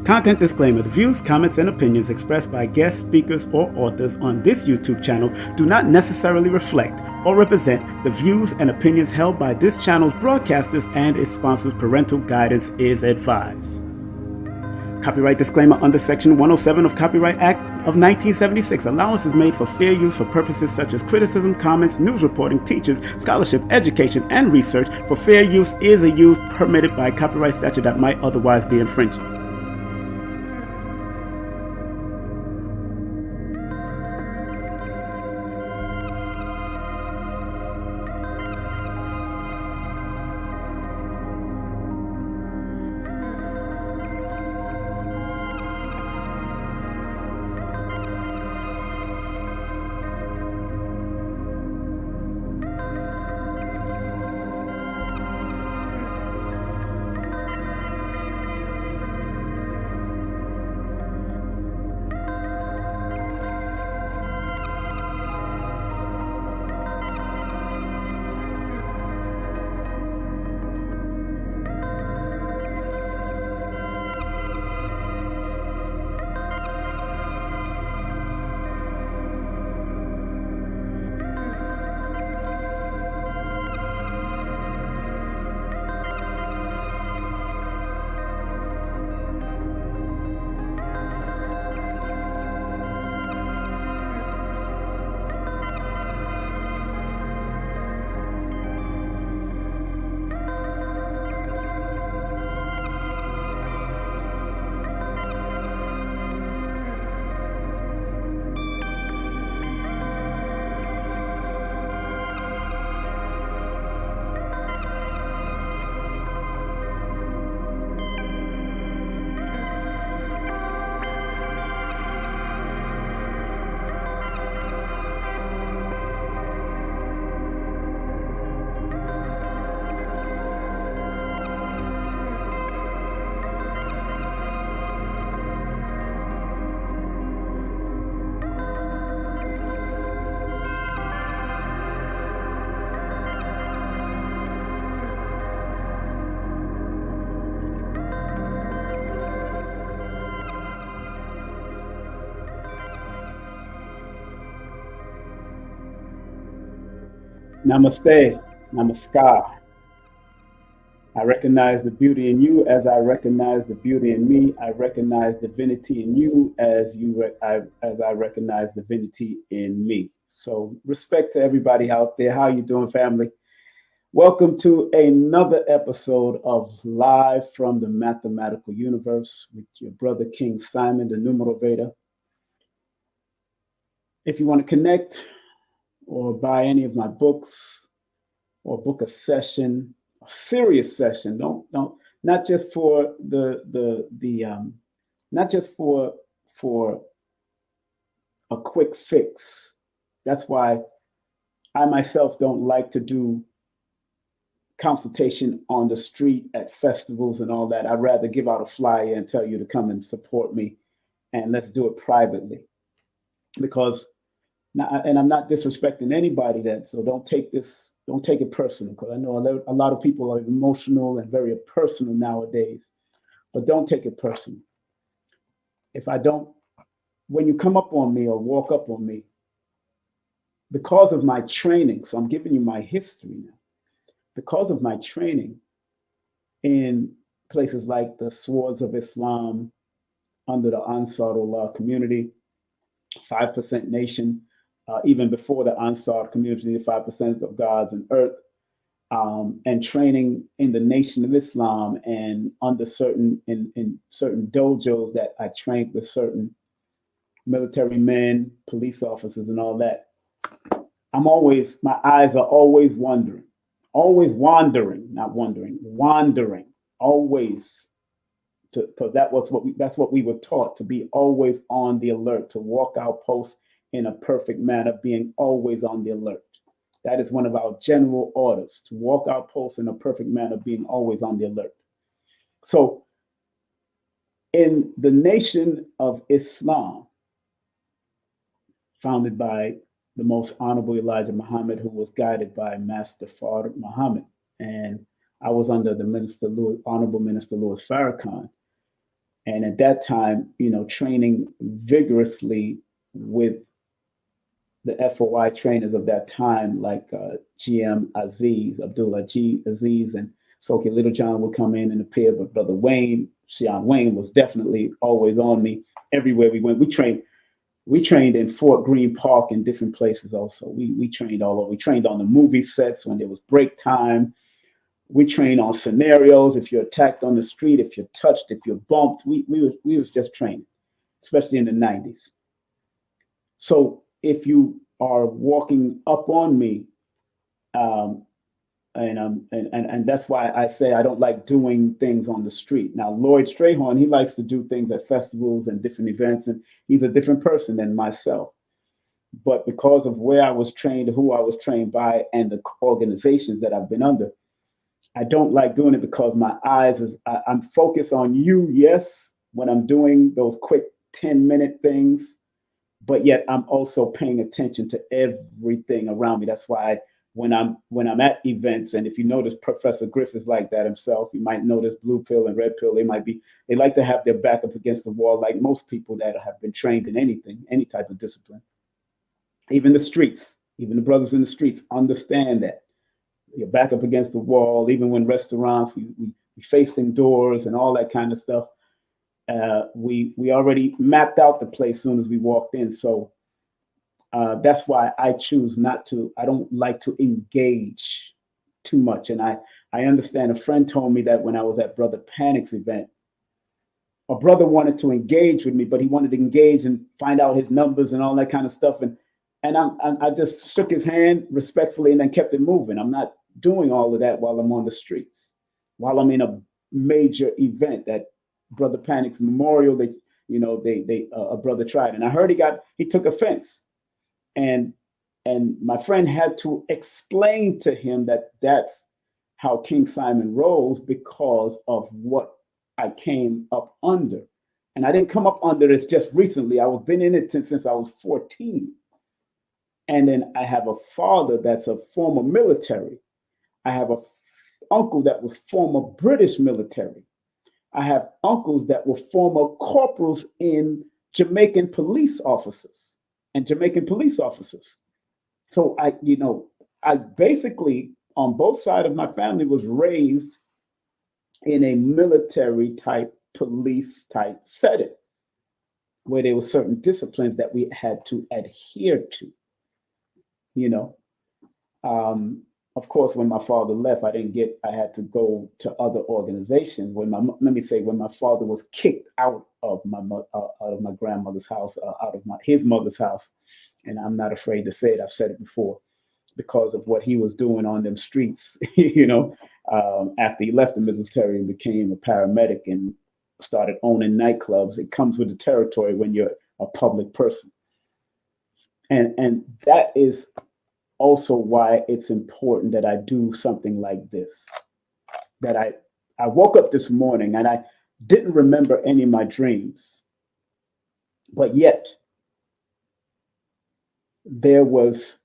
Content disclaimer: the views, comments, and opinions expressed by guest speakers or authors on this YouTube channel do not necessarily reflect or represent the views and opinions held by this channel's broadcasters and its sponsors. Parental guidance is advised. Copyright disclaimer: under Section 107 of Copyright Act of 1976, allowance is made for fair use for purposes such as criticism, comments, news reporting, teachers, scholarship, education, and research. For fair use is a use permitted by copyright statute that might otherwise be infringing. Namaste, namaskar. I recognize the beauty in you as I recognize the beauty in me. I recognize divinity in you as I recognize divinity in me. So respect to everybody out there. How you doing, family? Welcome to another episode of Live from the Mathematical Universe with your brother King Simon, the Numerovator. If you want to connect or buy any of my books or book a session, a serious session, not just for not just for a quick fix. That's why I myself don't like to do consultation on the street at festivals and all that. I'd rather give out a flyer and tell you to come and support me, and let's do it privately. Because and I'm not disrespecting anybody so don't take it personal, because I know a lot of people are emotional and very personal nowadays, but don't take it personal. When you come up on me or walk up on me, because of my training, so I'm giving you my history now, because of my training in places like the Swords of Islam, under the Ansarullah community, 5% nation, even before the Ansar community, the 5% of gods and earth, and training in the Nation of Islam and under certain dojos that I trained with certain military men, police officers, and all that. My eyes are always wandering, always. Because that's what we were taught, to be always on the alert, to walk our post in a perfect manner, being always on the alert. That is one of our general orders, to walk our post in a perfect manner, being always on the alert. So in the Nation of Islam, founded by the most honorable Elijah Muhammad, who was guided by Master Fard Muhammad, and I was under the Honorable Minister Louis Farrakhan. And at that time, training vigorously with the FOI trainers of that time, like GM Aziz, Abdullah G. Aziz, and Soki Littlejohn would come in and appear. But Brother Wayne, Shion Wayne, was definitely always on me everywhere we went. We trained in Fort Greene Park and different places also. We trained all over. We trained on the movie sets when there was break time. We trained on scenarios. If you're attacked on the street, if you're touched, if you're bumped, we was just training, especially in the 90s. So if you are walking up on me, and that's why I say I don't like doing things on the street. Now, Lloyd Strayhorn, he likes to do things at festivals and different events, and he's a different person than myself. But because of where I was trained, who I was trained by, and the organizations that I've been under, I don't like doing it because my eyes I'm focused on you, yes, when I'm doing those quick 10-minute things, but yet I'm also paying attention to everything around me. That's why when I'm at events, and if you notice Professor Griffiths like that himself, you might notice Blue Pill and Red Pill, they like to have their back up against the wall, like most people that have been trained in anything, any type of discipline. Even the streets, even the brothers in the streets understand that. You're back up against the wall, even when restaurants, we facing doors and all that kind of stuff. We already mapped out the place as soon as we walked in. So that's why I choose not to. I don't like to engage too much. And I understand, a friend told me that when I was at Brother Panic's event, a brother wanted to engage with me, but he wanted to engage and find out his numbers and all that kind of stuff. And I just shook his hand respectfully and then kept it moving. I'm not doing all of that while I'm on the streets, while I'm in a major event at Brother Panic's memorial. A brother tried, and I heard he took offense, and my friend had to explain to him that that's how King Simon rolls because of what I came up under. And I didn't come up under this just recently. I've been in it since I was 14. And then I have a father that's a former military. I have an uncle that was former British military. I have uncles that were former corporals in Jamaican police officers. So I basically, on both sides of my family, was raised in a military type, police type setting, where there were certain disciplines that we had to adhere to. Of course, when my father left, I had to go to other organizations. When my father was kicked out of my grandmother's house, out of his mother's house, and I'm not afraid to say it, I've said it before, because of what he was doing on them streets, after he left the military and became a paramedic and started owning nightclubs. It comes with the territory when you're a public person. And that is also why it's important that I do something like this. That I woke up this morning and I didn't remember any of my dreams, but yet there was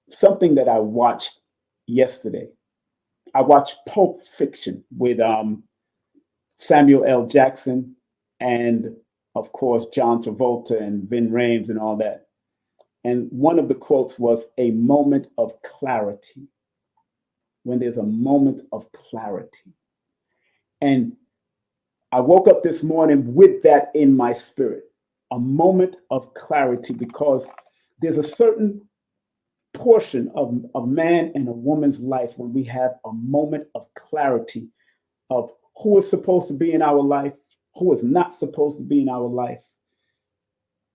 something that I watched yesterday. I watched Pulp Fiction with Samuel L. Jackson and, of course, John Travolta and Vin Rames and all that. And one of the quotes was a moment of clarity. When there's a moment of clarity. And I woke up this morning with that in my spirit, a moment of clarity, because there's a certain portion of a man and a woman's life when we have a moment of clarity of who is supposed to be in our life, who is not supposed to be in our life,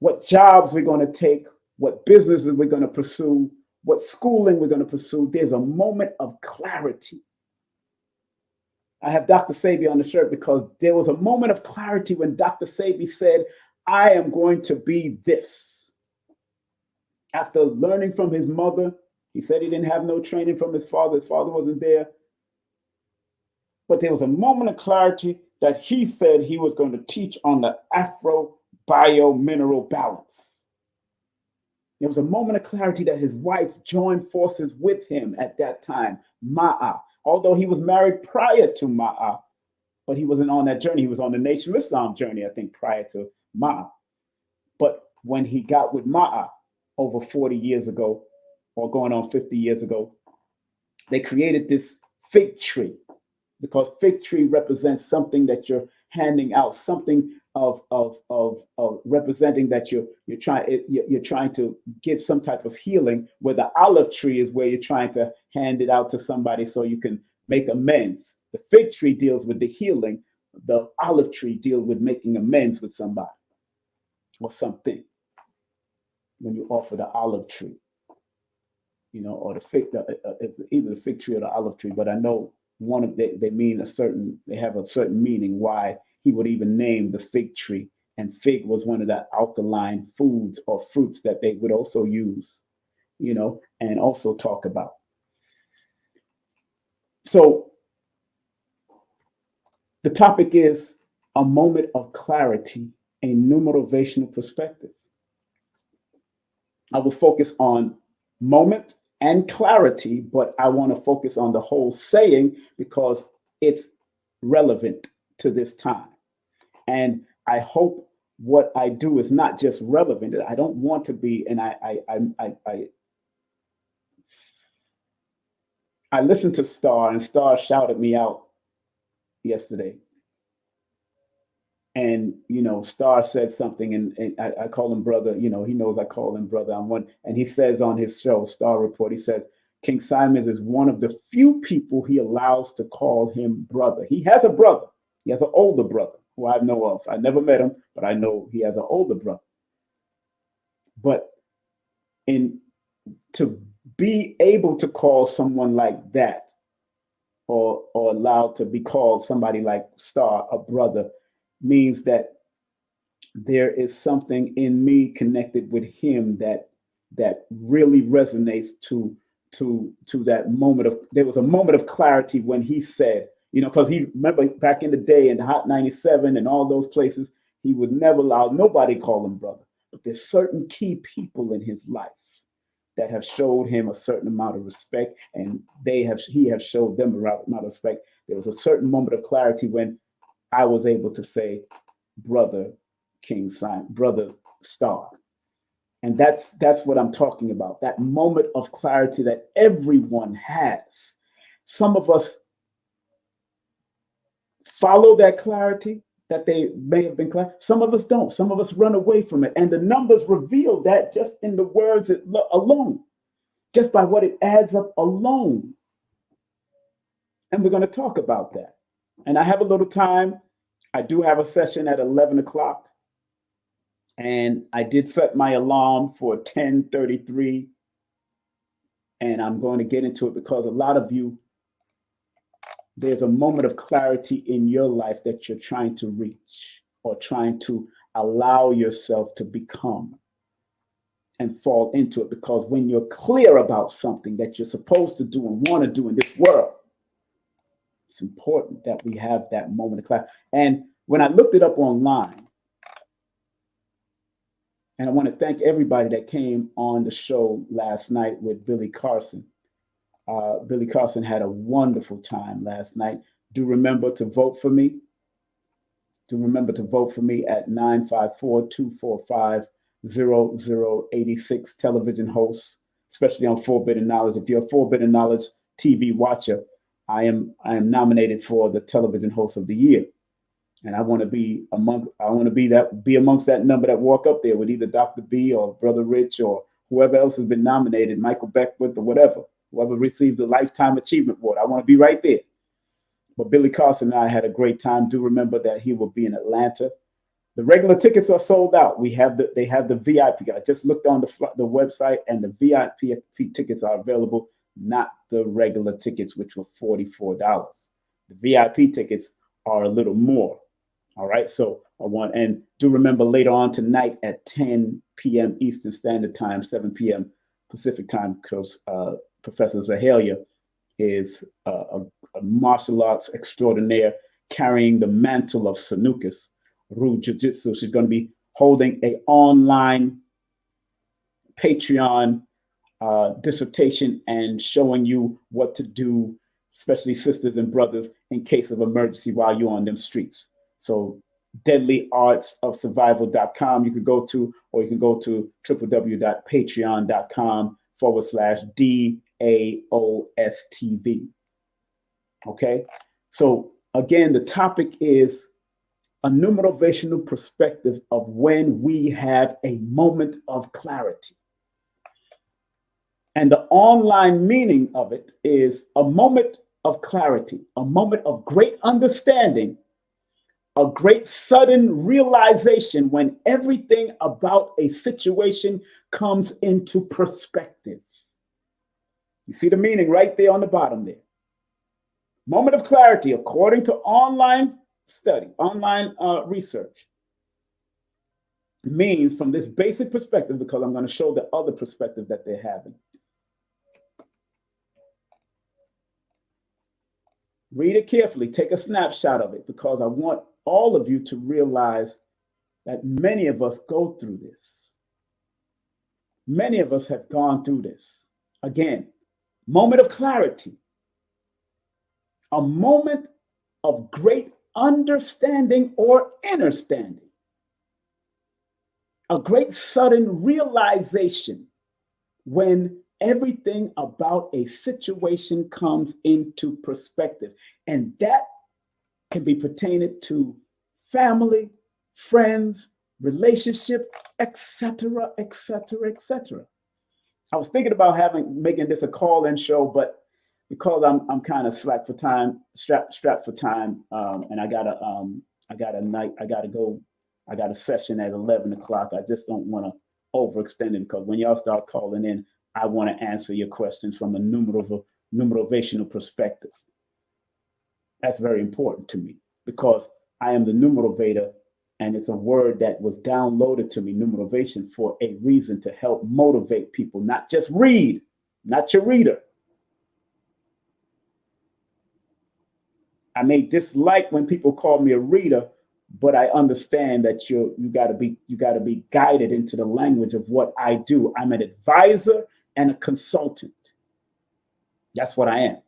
what jobs we're going to take, what businesses we're going to pursue, what schooling we're going to pursue. There's a moment of clarity. I have Dr. Sabi on the shirt because there was a moment of clarity when Dr. Sabi said, I am going to be this. After learning from his mother, he said he didn't have no training from his father. His father wasn't there. But there was a moment of clarity that he said he was going to teach on the Afro-bio-mineral balance. There was a moment of clarity that his wife joined forces with him at that time, Ma'a. Although he was married prior to Ma'a, but he wasn't on that journey. He was on the Nation of Islam journey, I think, prior to Ma'a. But when he got with Ma'a over 40 years ago, or going on 50 years ago, they created this fig tree, because fig tree represents something that you're handing out, something of representing that you're trying to get some type of healing, where the olive tree is where you're trying to hand it out to somebody so you can make amends. The fig tree deals with the healing. The olive tree deals with making amends with somebody or something. When you offer the olive tree, or the fig, it's either the fig tree or the olive tree, but I know one of they mean they have a certain meaning why he would even name the fig tree. And fig was one of the alkaline foods or fruits that they would also use, and also talk about. So the topic is a moment of clarity, a numerovational perspective. I will focus on moment and clarity, but I want to focus on the whole saying because it's relevant to this time. And I hope what I do is not just relevant. I don't want to be, and I listened to Star, and Star shouted me out yesterday. And, Star said something, and I call him brother. He knows I call him brother. And he says on his show, Star Report, he says, King Simon is one of the few people he allows to call him brother. He has a brother. He has an older brother who I know of. I never met him, but I know he has an older brother. But to be able to call someone like that, or allowed to be called somebody like Star a brother, means that there is something in me connected with him that really resonates to that moment there was a moment of clarity when he said, because he remember back in the day in Hot 97 and all those places, he would never allow nobody call him brother. But there's certain key people in his life that have showed him a certain amount of respect, and he have showed them a amount of respect. There was a certain moment of clarity when I was able to say, brother King Simon, brother Star. And that's what I'm talking about, that moment of clarity that everyone has. Some of us follow that clarity that they may have been clear. Some of us don't. Some of us run away from it. And the numbers reveal that just in the words alone, just by what it adds up alone. And we're going to talk about that. And I have a little time. I do have a session at 11 o'clock. And I did set my alarm for 10:33. And I'm going to get into it because a lot of you, there's a moment of clarity in your life that you're trying to reach or trying to allow yourself to become and fall into it. Because when you're clear about something that you're supposed to do and want to do in this world, it's important that we have that moment of clarity. And when I looked it up online, and I want to thank everybody that came on the show last night with Billy Carson. Billy Carson had a wonderful time last night. Do remember to vote for me. Do remember to vote for me at 954-245-0086, television hosts, especially on Forbidden Knowledge. If you're a Forbidden Knowledge TV watcher, I am nominated for the television host of the year. And I want to be amongst that number that walk up there with either Dr. B or Brother Rich or whoever else has been nominated, Michael Beckwith or whatever, whoever received the Lifetime Achievement Award. I want to be right there. But Billy Carson and I had a great time. Do remember that he will be in Atlanta. The regular tickets are sold out. They have the VIP. I just looked on the website, and the VIP tickets are available, not the regular tickets, which were $44. The VIP tickets are a little more. All right. So and do remember later on tonight at 10 p.m. Eastern Standard Time, 7 p.m. Pacific Time, because Professor Zahalia is a martial arts extraordinaire carrying the mantle of Sanukas, Ru Jiu-Jitsu. She's going to be holding an online Patreon dissertation and showing you what to do especially sisters and brothers, in case of emergency while you're on them streets. So deadlyartsofsurvival.com you could go to, or you can go to www.patreon.com/DAOSTV. Okay. So again, the topic is a numerovational perspective of when we have a moment of clarity. And the online meaning of it is a moment of clarity, a moment of great understanding, a great sudden realization when everything about a situation comes into perspective. You see the meaning right there on the bottom there. Moment of clarity, according to online study, online research, means from this basic perspective, because I'm going to show the other perspective that they're having. Read it carefully, take a snapshot of it, because I want all of you to realize that many of us go through this. Many of us have gone through this. Again, moment of clarity, a moment of great understanding or understanding, a great sudden realization when everything about a situation comes into perspective. And that can be pertaining to family, friends, relationship, etc., etc., etc. I was thinking about making this a call-in show, but because I'm kind of strapped for time, and I got a session at 11 o'clock. I just don't want to overextend it, because when y'all start calling in, I want to answer your questions from a numerovational perspective. That's very important to me, because I am the Numerovator, and it's a word that was downloaded to me, numerovation, for a reason, to help motivate people, not just read, not your reader. I may dislike when people call me a reader, but I understand that you got to be guided into the language of what I do. I'm an advisor and a consultant. That's what I am.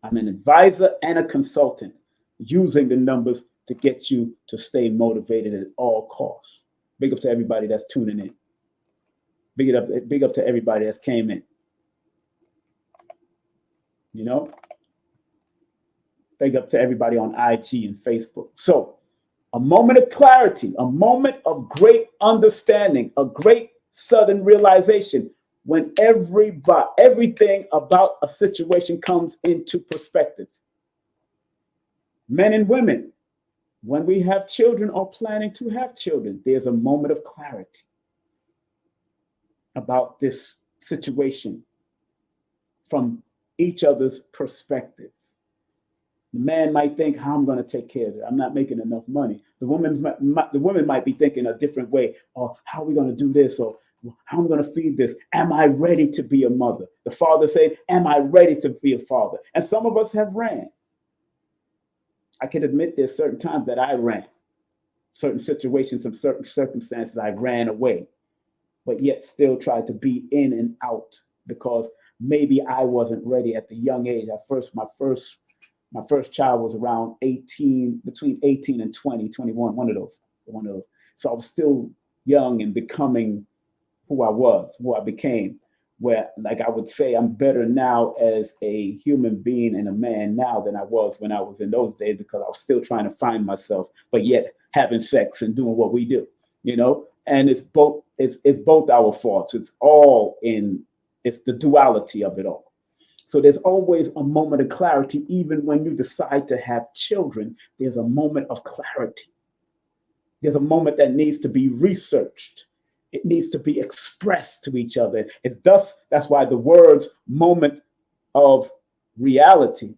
I'm an advisor and a consultant, using the numbers to get you to stay motivated at all costs. Big up to everybody that's tuning in. Big up to everybody that's came in. You know? Big up to everybody on IG and Facebook. So, a moment of clarity, a moment of great understanding, a great sudden realization when everything about a situation comes into perspective. Men and women, when we have children or planning to have children, there's a moment of clarity about this situation from each other's perspective. The man might think, how I'm going to take care of it. I'm not making enough money. The woman might be thinking a different way. Or how are we going to do this? Or how am I going to feed this? Am I ready to be a mother? The father said, am I ready to be a father? And some of us have ran. I can admit there's certain times that I ran. Certain situations, some certain circumstances, I ran away. But yet still tried to be in and out, because maybe I wasn't ready at the young age. My first child was around 18, between 18 and 20, 21, one of those. So I was still young and becoming who I became, where, like I would say, I'm better now as a human being and a man now than I was when I was in those days, because I was still trying to find myself, but yet having sex and doing what we do, you know? And it's both our faults. It's the duality of it all. So there's always a moment of clarity. Even when you decide to have children, there's a moment of clarity. There's a moment that needs to be researched. It needs to be expressed to each other. That's why the words moment of reality,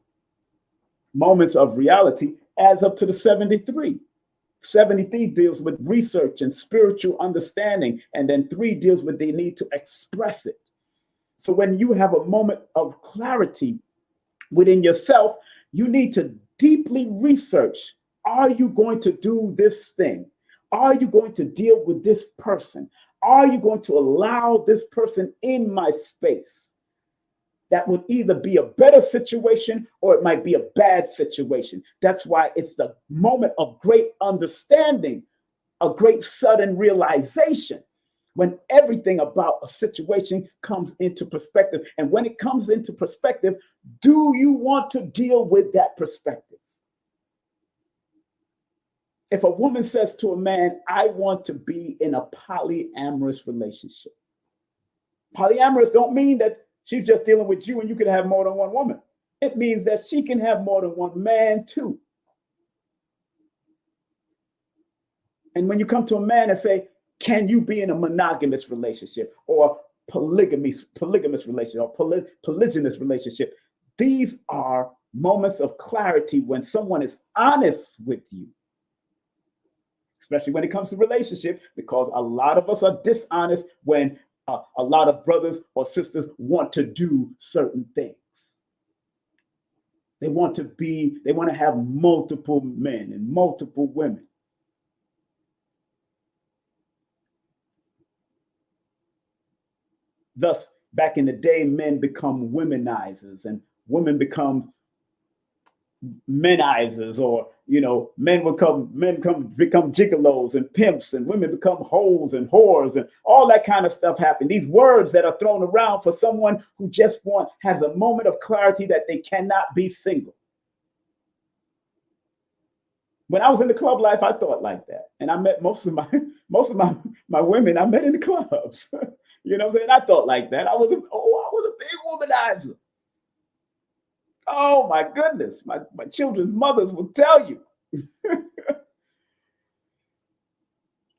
moments of reality, adds up to the 73. 73 deals with research and spiritual understanding, and then 3 deals with the need to express it. So when you have a moment of clarity within yourself, you need to deeply research. Are you going to do this thing? Are you going to deal with this person? Are you going to allow this person in my space? that would either be a better situation or it might be a bad situation. That's why it's the moment of great understanding, a great sudden realization, when everything about a situation comes into perspective. And when it comes into perspective, do you want to deal with that perspective? If a woman says to a man, I want to be in a polyamorous relationship. Polyamorous don't mean that she's just dealing with you and you can have more than one woman. It means that she can have more than one man too. And when you come to a man and say, can you be in a monogamous relationship or polygamous relationship or polygynous relationship? These are moments of clarity when someone is honest with you, especially when it comes to relationship, because a lot of us are dishonest when a lot of brothers or sisters want to do certain things. They want to have multiple men and multiple women. Thus, back in the day, men become womenizers and women become menizers, or men become gigolos and pimps, and women become hoes and whores, and all that kind of stuff happen. These words that are thrown around for someone who just has a moment of clarity that they cannot be single. When I was in the club life, I thought like that, and I met most of my women I met in the clubs. You know what I'm saying? I thought like that. I was a big womanizer. Oh my goodness, my children's mothers will tell you.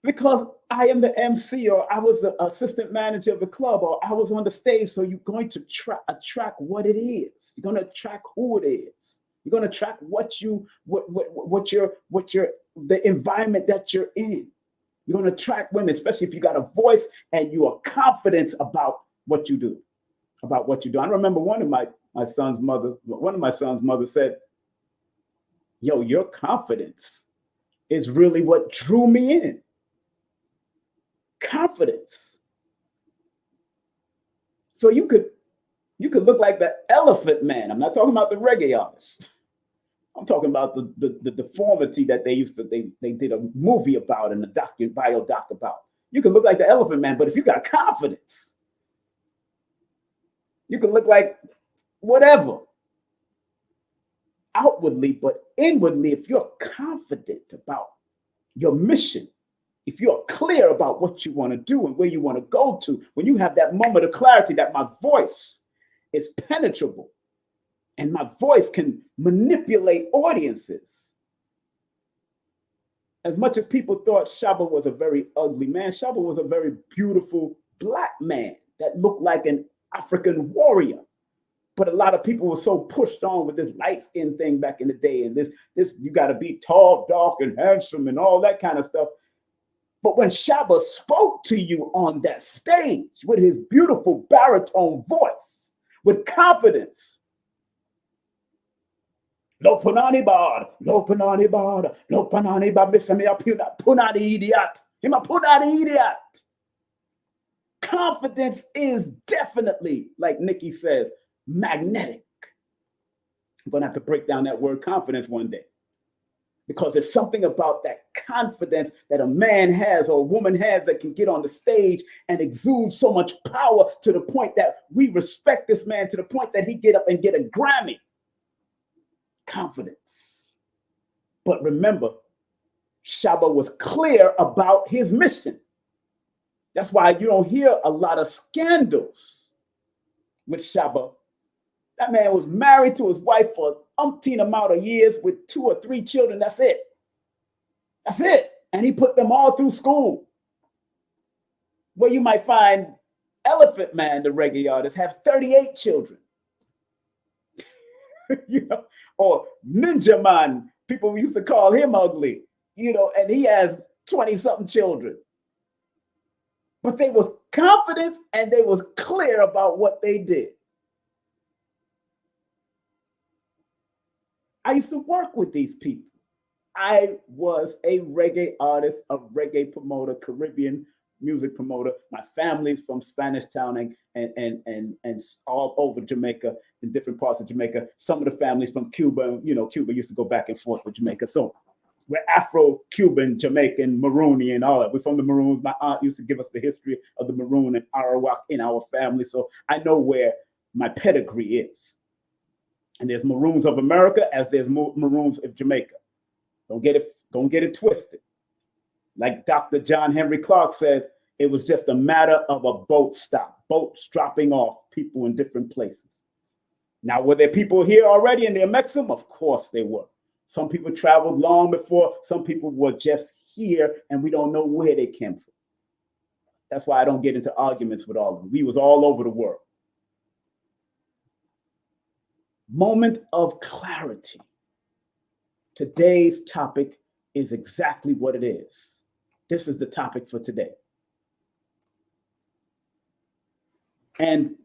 Because I am the MC, or I was the assistant manager of the club, or I was on the stage. So you're going to attract what it is. You're going to attract who it is. You're going to attract the environment that you're in. You're going to attract women, especially if you got a voice and you are confident about what you do. I remember one of my son's mother said, yo, your confidence is really what drew me in. Confidence. So you could look like the Elephant Man. I'm not talking about the reggae artist. I'm talking about the deformity that they did a movie about and a biodoc about. You can look like the Elephant Man, but if you got confidence, you can look like whatever outwardly, but inwardly, if you're confident about your mission, if you're clear about what you want to do and where you want to go to, when you have that moment of clarity that my voice is penetrable and my voice can manipulate audiences. As much as people thought Shaba was a very ugly man, Shaba was a very beautiful Black man that looked like an African warrior. But a lot of people were so pushed on with this light skin thing back in the day, and this you got to be tall, dark, and handsome, and all that kind of stuff. But when Shaba spoke to you on that stage with his beautiful baritone voice, with confidence, lo punani bad, lo punani bad, lo punani bad, punani idiot, him a punani idiot. Confidence is definitely, like Nikki says, magnetic. I'm going to have to break down that word confidence one day, because there's something about that confidence that a man has or a woman has that can get on the stage and exude so much power to the point that we respect this man, to the point that he get up and get a Grammy. Confidence. But remember, Shaba was clear about his mission. That's why you don't hear a lot of scandals with Shaba. That man was married to his wife for umpteen amount of years with 2 or 3 children. That's it. That's it. And he put them all through school. Where you might find Elephant Man, the reggae artist, has 38 children. Or Ninja Man, people used to call him ugly, and he has 20-something children. But they was confident and they was clear about what they did. I used to work with these people. I was a reggae artist, a reggae promoter, Caribbean music promoter. My family's from Spanish Town and all over Jamaica, in different parts of Jamaica. Some of the families from Cuba, Cuba used to go back and forth with Jamaica. So we're Afro-Cuban, Jamaican, Maroonian, and all that. We're from the Maroons. My aunt used to give us the history of the Maroon and Arawak in our family. So I know where my pedigree is. And there's Maroons of America as there's Maroons of Jamaica. Don't get it twisted. Like Dr. John Henry Clark says, it was just a matter of a boat stop, boats dropping off people in different places. Now, were there people here already and they met them? Of course they were. Some people traveled long before. Some people were just here and we don't know where they came from. That's why I don't get into arguments with all of them. We was all over the world. Moment of clarity. Today's topic is exactly what it is. This is the topic for today. And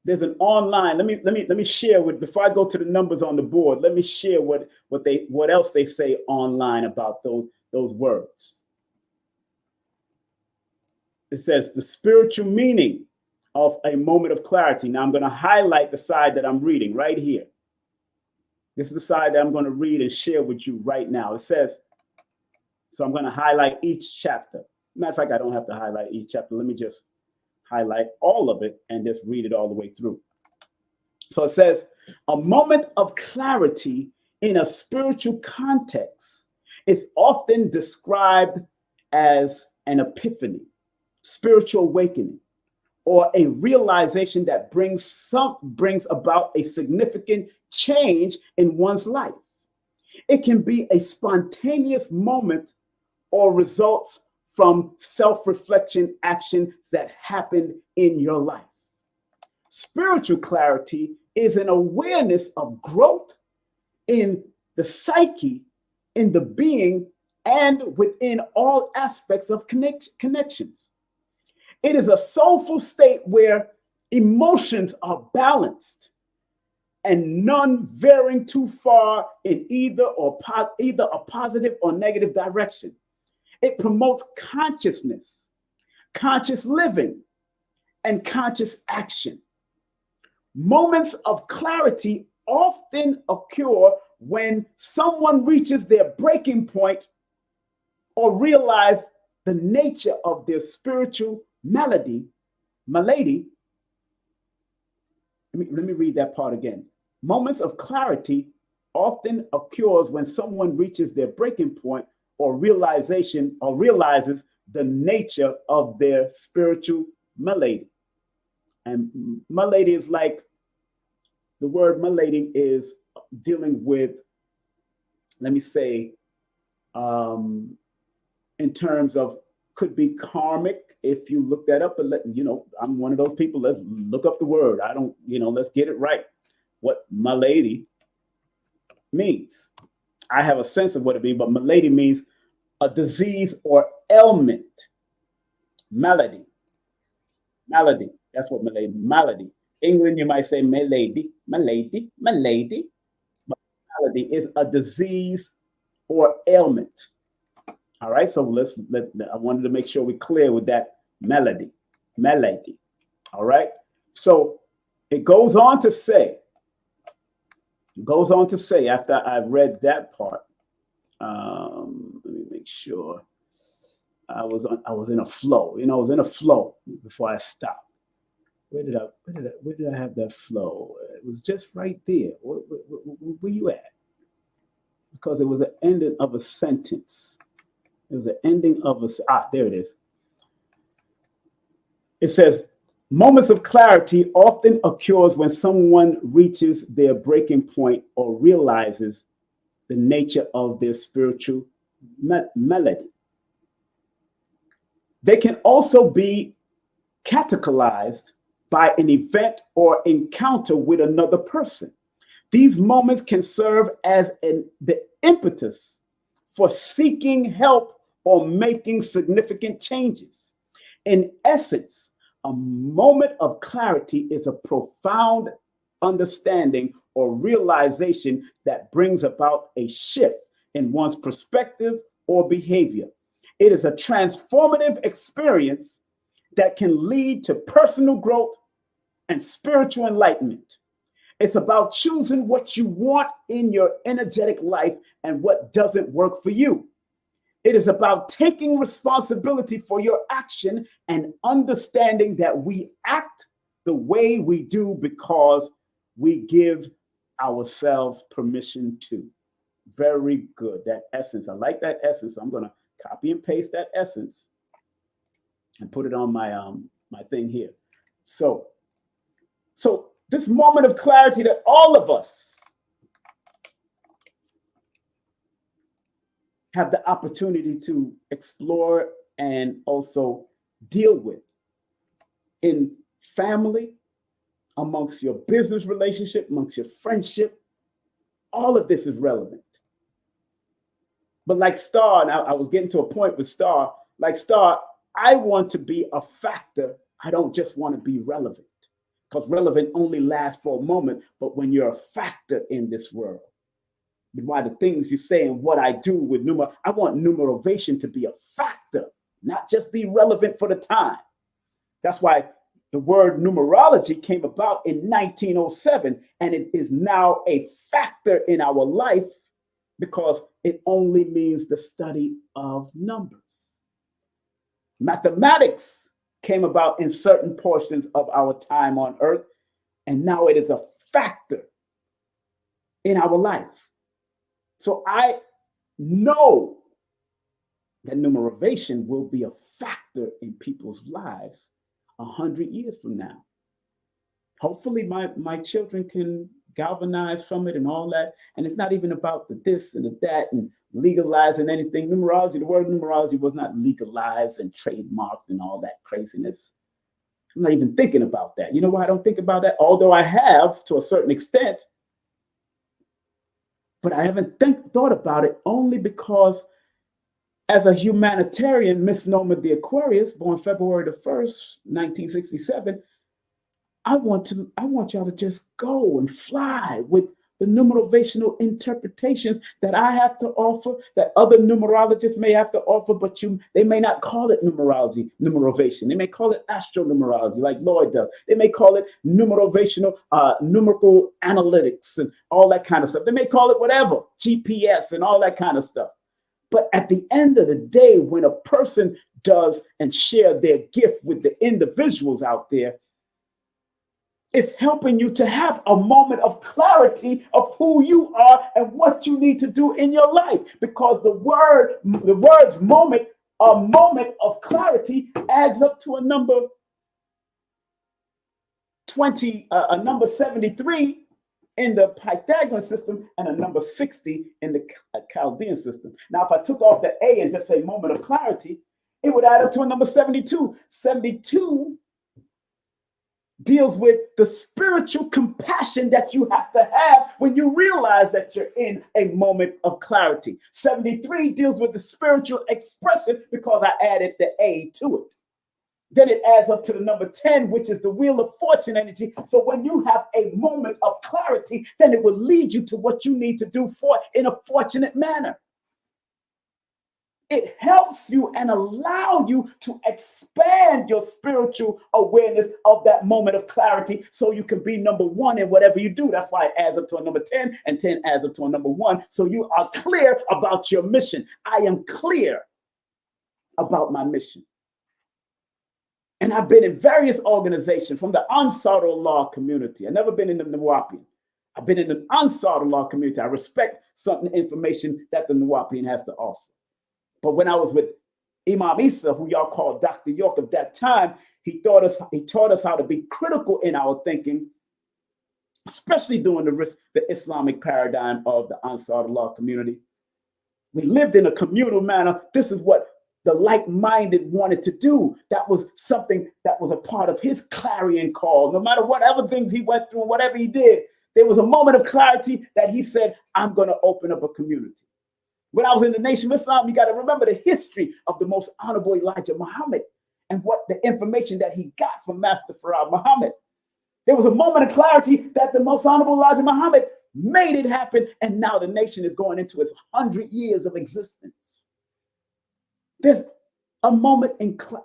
there's an online, let me share with, before I go to the numbers on the board, let me share what else they say online about those words. It says the spiritual meaning of a moment of clarity. Now I'm going to highlight the side that I'm reading right here. This is the side that I'm going to read and share with you right now. It says, so I'm going to highlight each chapter. Matter of fact, I don't have to highlight each chapter. Let me just highlight all of it and just read it all the way through. So it says, a moment of clarity in a spiritual context is often described as an epiphany, spiritual awakening, or a realization that brings about a significant change in one's life. It can be a spontaneous moment or results from self-reflection actions that happened in your life. Spiritual clarity is an awareness of growth in the psyche, in the being, and within all aspects of connections. It is a soulful state where emotions are balanced and none varying too far in either a positive or negative direction. It promotes consciousness, conscious living, and conscious action. Moments of clarity often occur when someone reaches their breaking point or realize the nature of their spiritual malady. Let me read that part again. Moments of clarity often occurs when someone reaches their breaking point or realizes the nature of their spiritual malady. And malady is like, the word malady is dealing with, let me say, in terms of, could be karmic. If you look that up, but I'm one of those people. Let's look up the word. Let's get it right. What malady means. I have a sense of what it means, but malady means a disease or ailment. Malady. That's what malady. England, you might say malady. But malady is a disease or ailment. All right, so I wanted to make sure we're clear with that malady. All right, so it goes on to say, after I read that part, let me make sure I was in a flow. I was in a flow before I stopped. Where did I have that flow? It was just right there. Where you at? Because it was the ending of a sentence. It was the ending of there it is. It says, moments of clarity often occurs when someone reaches their breaking point or realizes the nature of their spiritual malady. They can also be catalyzed by an event or encounter with another person. These moments can serve as the impetus for seeking help or making significant changes. In essence, a moment of clarity is a profound understanding or realization that brings about a shift in one's perspective or behavior. It is a transformative experience that can lead to personal growth and spiritual enlightenment. It's about choosing what you want in your energetic life and what doesn't work for you. It is about taking responsibility for your action and understanding that we act the way we do because we give ourselves permission to. Very good. That essence. I like that essence. I'm going to copy and paste that essence and put it on my thing here. So this moment of clarity that all of us have the opportunity to explore and also deal with in family, amongst your business relationship, amongst your friendship, all of this is relevant. But like Star, and I was getting to a point with Star, like Star, I want to be a factor. I don't just want to be relevant, because relevant only lasts for a moment. But when you're a factor in this world, why the things you say and what I do with I want numerovation to be a factor, not just be relevant for the time. That's why the word numerology came about in 1907, and it is now a factor in our life because it only means the study of numbers. Mathematics came about in certain portions of our time on earth, and now it is a factor in our life. So I know that numerovation will be a factor in people's lives 100 years from now. Hopefully my children can galvanize from it and all that. And it's not even about the this and the that and legalizing anything. Numerology, the word numerology was not legalized and trademarked and all that craziness. I'm not even thinking about that. You know why I don't think about that? Although I have to a certain extent, but I haven't thought about it only because as a humanitarian, misnomer the Aquarius, born February the 1st, 1967, I want y'all to just go and fly with the numerovational interpretations that I have to offer, that other numerologists may have to offer, but they may not call it numerology, numerovation. They may call it astronumerology, like Lloyd does. They may call it numerovational, numerical analytics and all that kind of stuff. They may call it whatever, GPS and all that kind of stuff. But at the end of the day, when a person does and share their gift with the individuals out there, it's helping you to have a moment of clarity of who you are and what you need to do in your life. Because the word's moment, a moment of clarity, adds up to a number 20, a number 73 in the Pythagorean system and a number 60 in the Chaldean system. Now, if I took off the A and just say moment of clarity, it would add up to a number 72. 72 deals with the spiritual compassion that you have to have when you realize that you're in a moment of clarity. 73 deals with the spiritual expression because I added the A to it. Then it adds up to the number 10, which is the wheel of fortune energy. So when you have a moment of clarity, then it will lead you to what you need to do for in a fortunate manner. It helps you and allow you to expand your spiritual awareness of that moment of clarity so you can be number one in whatever you do. That's why it adds up to a number 10 and 10 adds up to a number 1. So you are clear about your mission. I am clear about my mission. And I've been in various organizations from the Ansar Allah community. I've never been in the Nuwapian. I've been in the Ansar Allah community. I respect certain information that the Nuwapian has to offer. But when I was with Imam Isa, who y'all called Dr. York of that time, he taught us how to be critical in our thinking, especially during the Islamic paradigm of the Ansar Allah community. We lived in a communal manner. This is what the like-minded wanted to do. That was something that was a part of his clarion call. No matter whatever things he went through, whatever he did, there was a moment of clarity that he said, I'm going to open up a community. When I was in the Nation of Islam, you got to remember the history of the most honorable Elijah Muhammad and what the information that he got from Master Farad Muhammad. There was a moment of clarity that the most honorable Elijah Muhammad made it happen, and now the nation is going into its 100 years of existence. There's a moment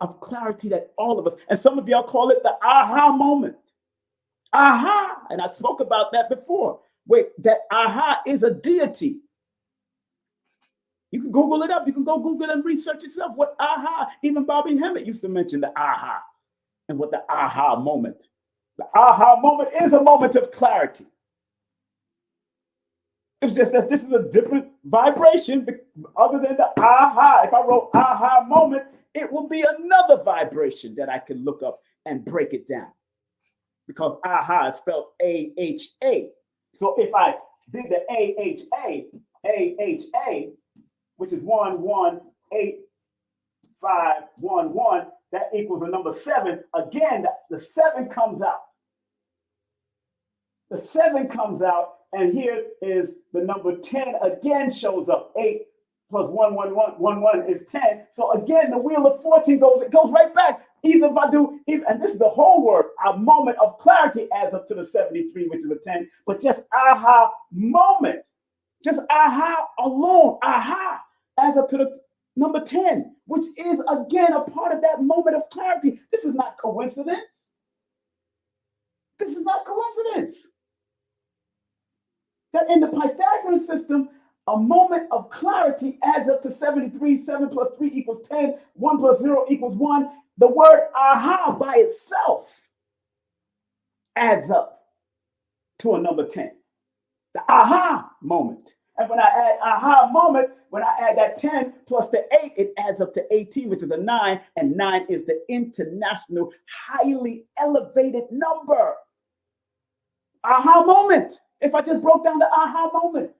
of clarity that all of us, and some of y'all call it the aha moment. Aha, and I spoke about that before. Wait, that aha is a deity. You can Google it up. You can go Google and research yourself what aha, even Bobby Hemmett used to mention the aha and what the aha moment. The aha moment is a moment of clarity. It's just that this is a different vibration other than the aha. If I wrote aha moment, it will be another vibration that I can look up and break it down. Because aha is spelled A-H-A. So if I did the A-H-A, which is 118511, that equals a number 7. Again, the 7 comes out. The 7 comes out, and here is the number 10 again shows up. 8 plus 1 is 10. So again, the wheel of fortune goes right back. Either if I do, and this is the whole word, a moment of clarity adds up to the 73, which is a 10. But just aha moment, just aha alone, aha adds up to the number 10, which is again a part of that moment of clarity. This is not coincidence. This is not coincidence. That in the Pythagorean system, a moment of clarity adds up to 73. 7 plus 3 equals 10. 1 plus 0 equals 1. The word aha by itself adds up to a number 10. The aha moment. And when I add aha moment, when I add that 10 plus the 8, it adds up to 18, which is a 9. And 9 is the international highly elevated number. Aha moment. If I just broke down the aha moment.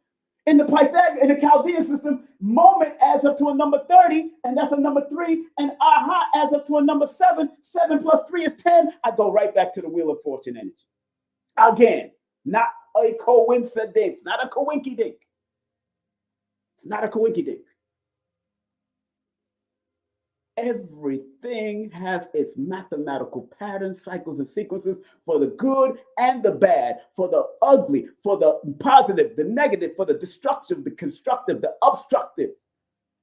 In the Pythagorean, in the Chaldean system, moment adds up to a number 30, and that's a number 3, and aha adds up to a number 7. 7 plus 3 is 10. I go right back to the wheel of fortune energy. Again, not a coincidence, not a coinky dink. It's not a coinky dink. Everything has its mathematical patterns, cycles, and sequences for the good and the bad, for the ugly, for the positive, the negative, for the destructive, the constructive, the obstructive.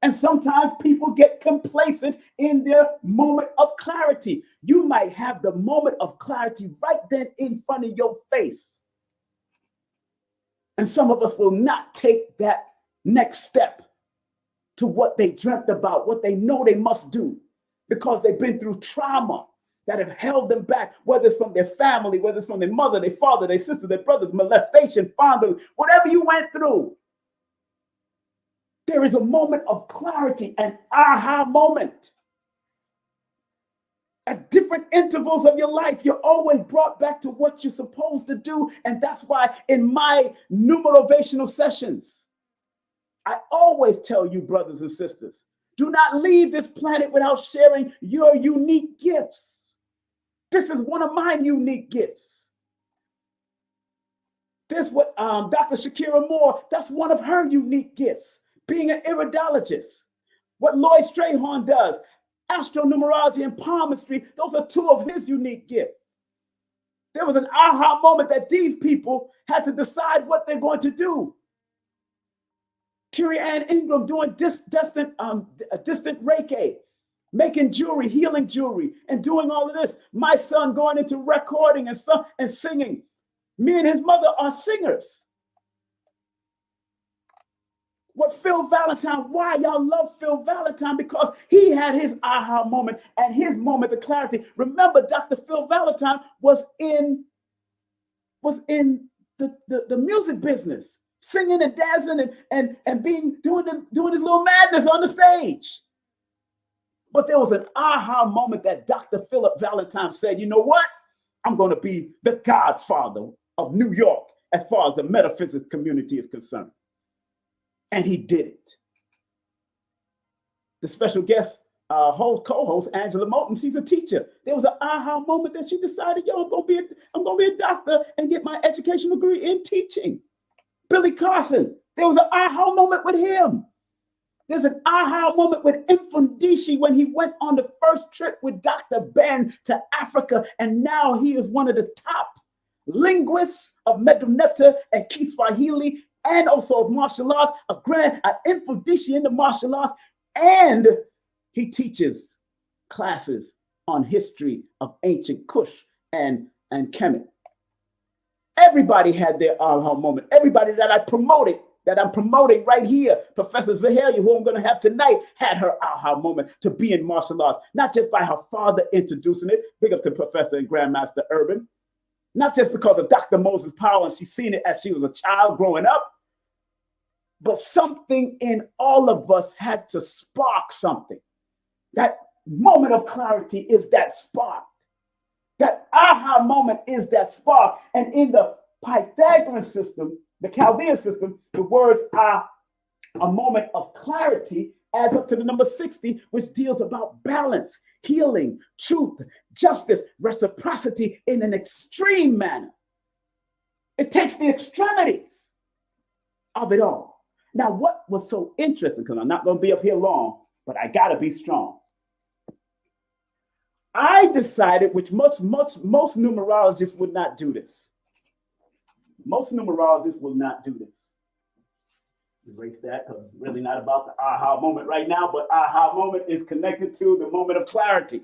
And sometimes people get complacent in their moment of clarity. You might have the moment of clarity right then in front of your face. And some of us will not take that next step to what they dreamt about, what they know they must do, because they've been through trauma that have held them back, whether it's from their family, whether it's from their mother, their father, their sister, their brothers, molestation, fondling, whatever you went through. There is a moment of clarity, an aha moment. At different intervals of your life, you're always brought back to what you're supposed to do. And that's why in my numerovational sessions, I always tell you, brothers and sisters, do not leave this planet without sharing your unique gifts. This is one of my unique gifts. This what Dr. Shakira Moore, that's one of her unique gifts, being an iridologist. What Lloyd Strayhorn does, astronumerology and palmistry, those are 2 of his unique gifts. There was an aha moment that these people had to decide what they're going to do. Curie Ann Ingram doing distant Reiki, making jewelry, healing jewelry, and doing all of this. My son going into recording and singing. Me and his mother are singers. What Phil Valentine, why y'all love Phil Valentine? Because he had his aha moment and his moment of clarity. Remember, Dr. Phil Valentine was in the music business, singing and dancing and doing his little madness on the stage. But there was an aha moment that Dr. Philip Valentine said, you know what? I'm going to be the godfather of New York as far as the metaphysics community is concerned. And he did it. The special guest co-host, Angela Moulton, she's a teacher. There was an aha moment that she decided, yo, I'm gonna be a doctor and get my educational degree in teaching. Billy Carson, there was an aha moment with him. There's an aha moment with Mfundishi when he went on the first trip with Dr. Ben to Africa, and now he is one of the top linguists of Meduneta and Kiswahili, and also of martial arts, an Mfundishi in the martial arts, and He teaches classes on history of ancient Kush and Kemet. Everybody had their aha moment. Everybody that I'm promoting right here, Professor Zahalia, who I'm going to have tonight, had her aha moment to be in martial arts, not just by her father introducing it, big up to Professor and Grandmaster Urban, not just because of Dr. Moses Powell and she's seen it as she was a child growing up, but something in all of us had to spark something. That moment of clarity is that spark. That aha moment is that spark. And in the Pythagorean system, the Chaldean system, the words are a moment of clarity adds up to the number 60, which deals about balance, healing, truth, justice, reciprocity in an extreme manner. It takes the extremities of it all. Now, what was so interesting, because I'm not going to be up here long, but I got to be strong. I decided, which most numerologists would not do this. Most numerologists will not do this. Erase that, because it's really not about the aha moment right now, but aha moment is connected to the moment of clarity.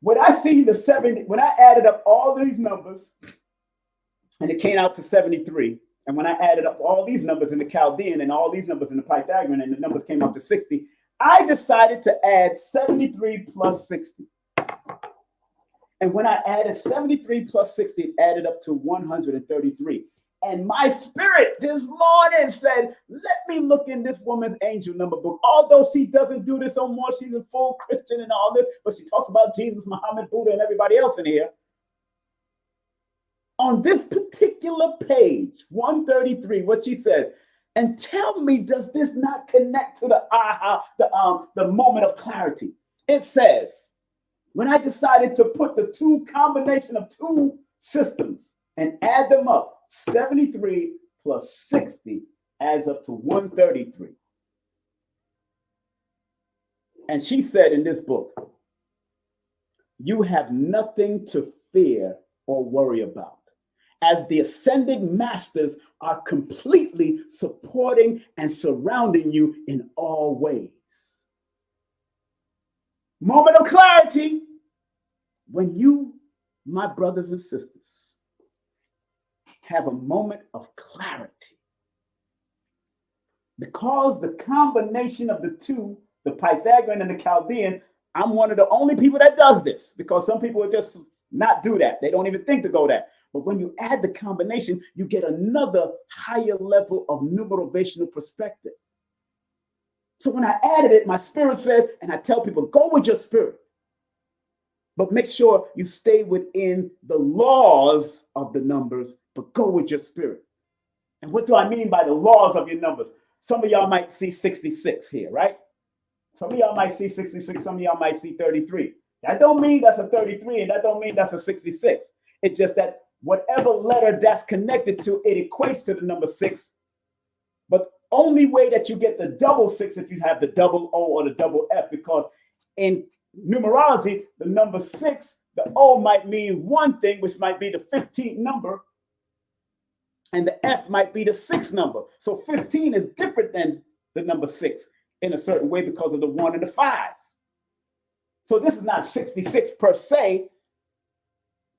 When I see the 70, when I added up all these numbers, and it came out to 73, and when I added up all these numbers in the Chaldean and all these numbers in the Pythagorean, and the numbers came up to 60, I decided to add 73 plus 60. And when I added 73 plus 60, it added up to 133. And my spirit this morning said, let me look in this woman's angel number book. Although she doesn't do this no more, she's a full Christian and all this, but she talks about Jesus, Muhammad, Buddha, and everybody else in here. On this particular page, 133, what she says, and tell me, does this not connect to the aha, the moment of clarity? It says, when I decided to put the combination of two systems and add them up, 73 plus 60 adds up to 133. And she said in this book, you have nothing to fear or worry about, as the ascended masters are completely supporting and surrounding you in all ways. Moment of clarity. When you, my brothers and sisters, have a moment of clarity, because the combination of the two, the Pythagorean and the Chaldean, I'm one of the only people that does this, because some people will just not do that. They don't even think to go that. But when you add the combination, you get another higher level of numerovational perspective. So when I added it, my spirit said, and I tell people, go with your spirit, but make sure you stay within the laws of the numbers, but go with your spirit. And what do I mean by the laws of your numbers? Some of y'all might see 66 here, right? Some of y'all might see 66. Some of y'all might see 33. That don't mean that's a 33, and that don't mean that's a 66. It's just that whatever letter that's connected to, it equates to the number 6. But only way that you get the double 6 if you have the double O or the double F, because in numerology, the number 6, the O might mean one thing, which might be the 15th number, and the F might be the 6th number. So 15 is different than the number 6 in a certain way because of the 1 and the 5. So this is not 66 per se,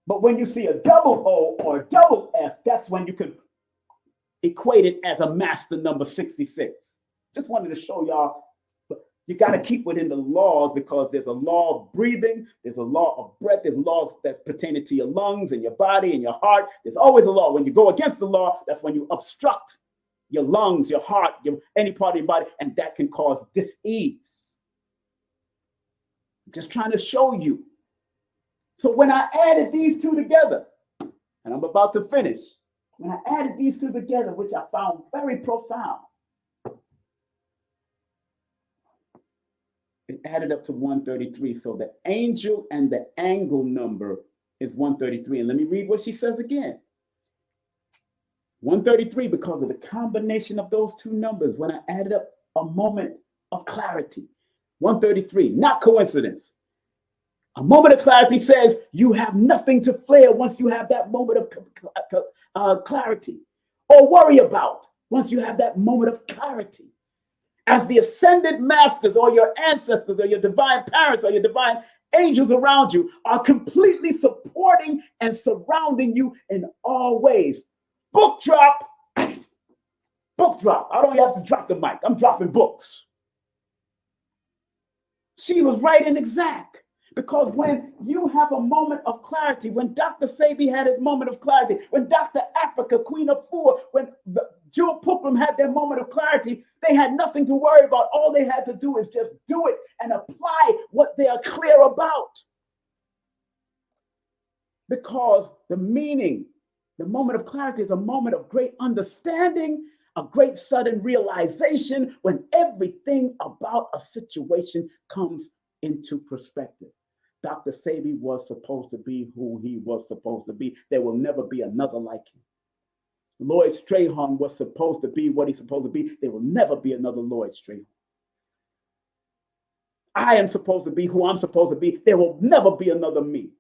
but when you see a double O or a double F, that's when you can equate it as a master number 66. Just wanted to show y'all, you got to keep within the laws, because there's a law of breathing, there's a law of breath, there's laws that's pertaining to your lungs and your body and your heart. There's always a law. When you go against the law, that's when you obstruct your lungs, your heart, any part of your body, and that can cause dis-ease. I'm just trying to show you. So when I added these two together, and I'm about to finish, when I added these two together, which I found very profound, it added up to 133. So the angel and the angle number is 133. And let me read what she says again. 133, because of the combination of those two numbers, when I added up a moment of clarity. 133, not coincidence. A moment of clarity says you have nothing to fear once you have that moment of clarity, or worry about once you have that moment of clarity. as the ascended masters or your ancestors or your divine parents or your divine angels around you are completely supporting and surrounding you in all ways. Book drop. Book drop. I don't have to drop the mic. I'm dropping books. She was right and exact. Because when you have a moment of clarity, when Dr. Sebi had his moment of clarity, when Dr. Africa, Queen of Four, when Jewel Pookrum had their moment of clarity, they had nothing to worry about. All they had to do is just do it and apply what they are clear about. Because the meaning, the moment of clarity is a moment of great understanding, a great sudden realization when everything about a situation comes into perspective. Dr. Sebi was supposed to be who he was supposed to be. There will never be another like him. Lloyd Strayhorn was supposed to be what he's supposed to be. There will never be another Lloyd Strayhorn. I am supposed to be who I'm supposed to be. There will never be another me.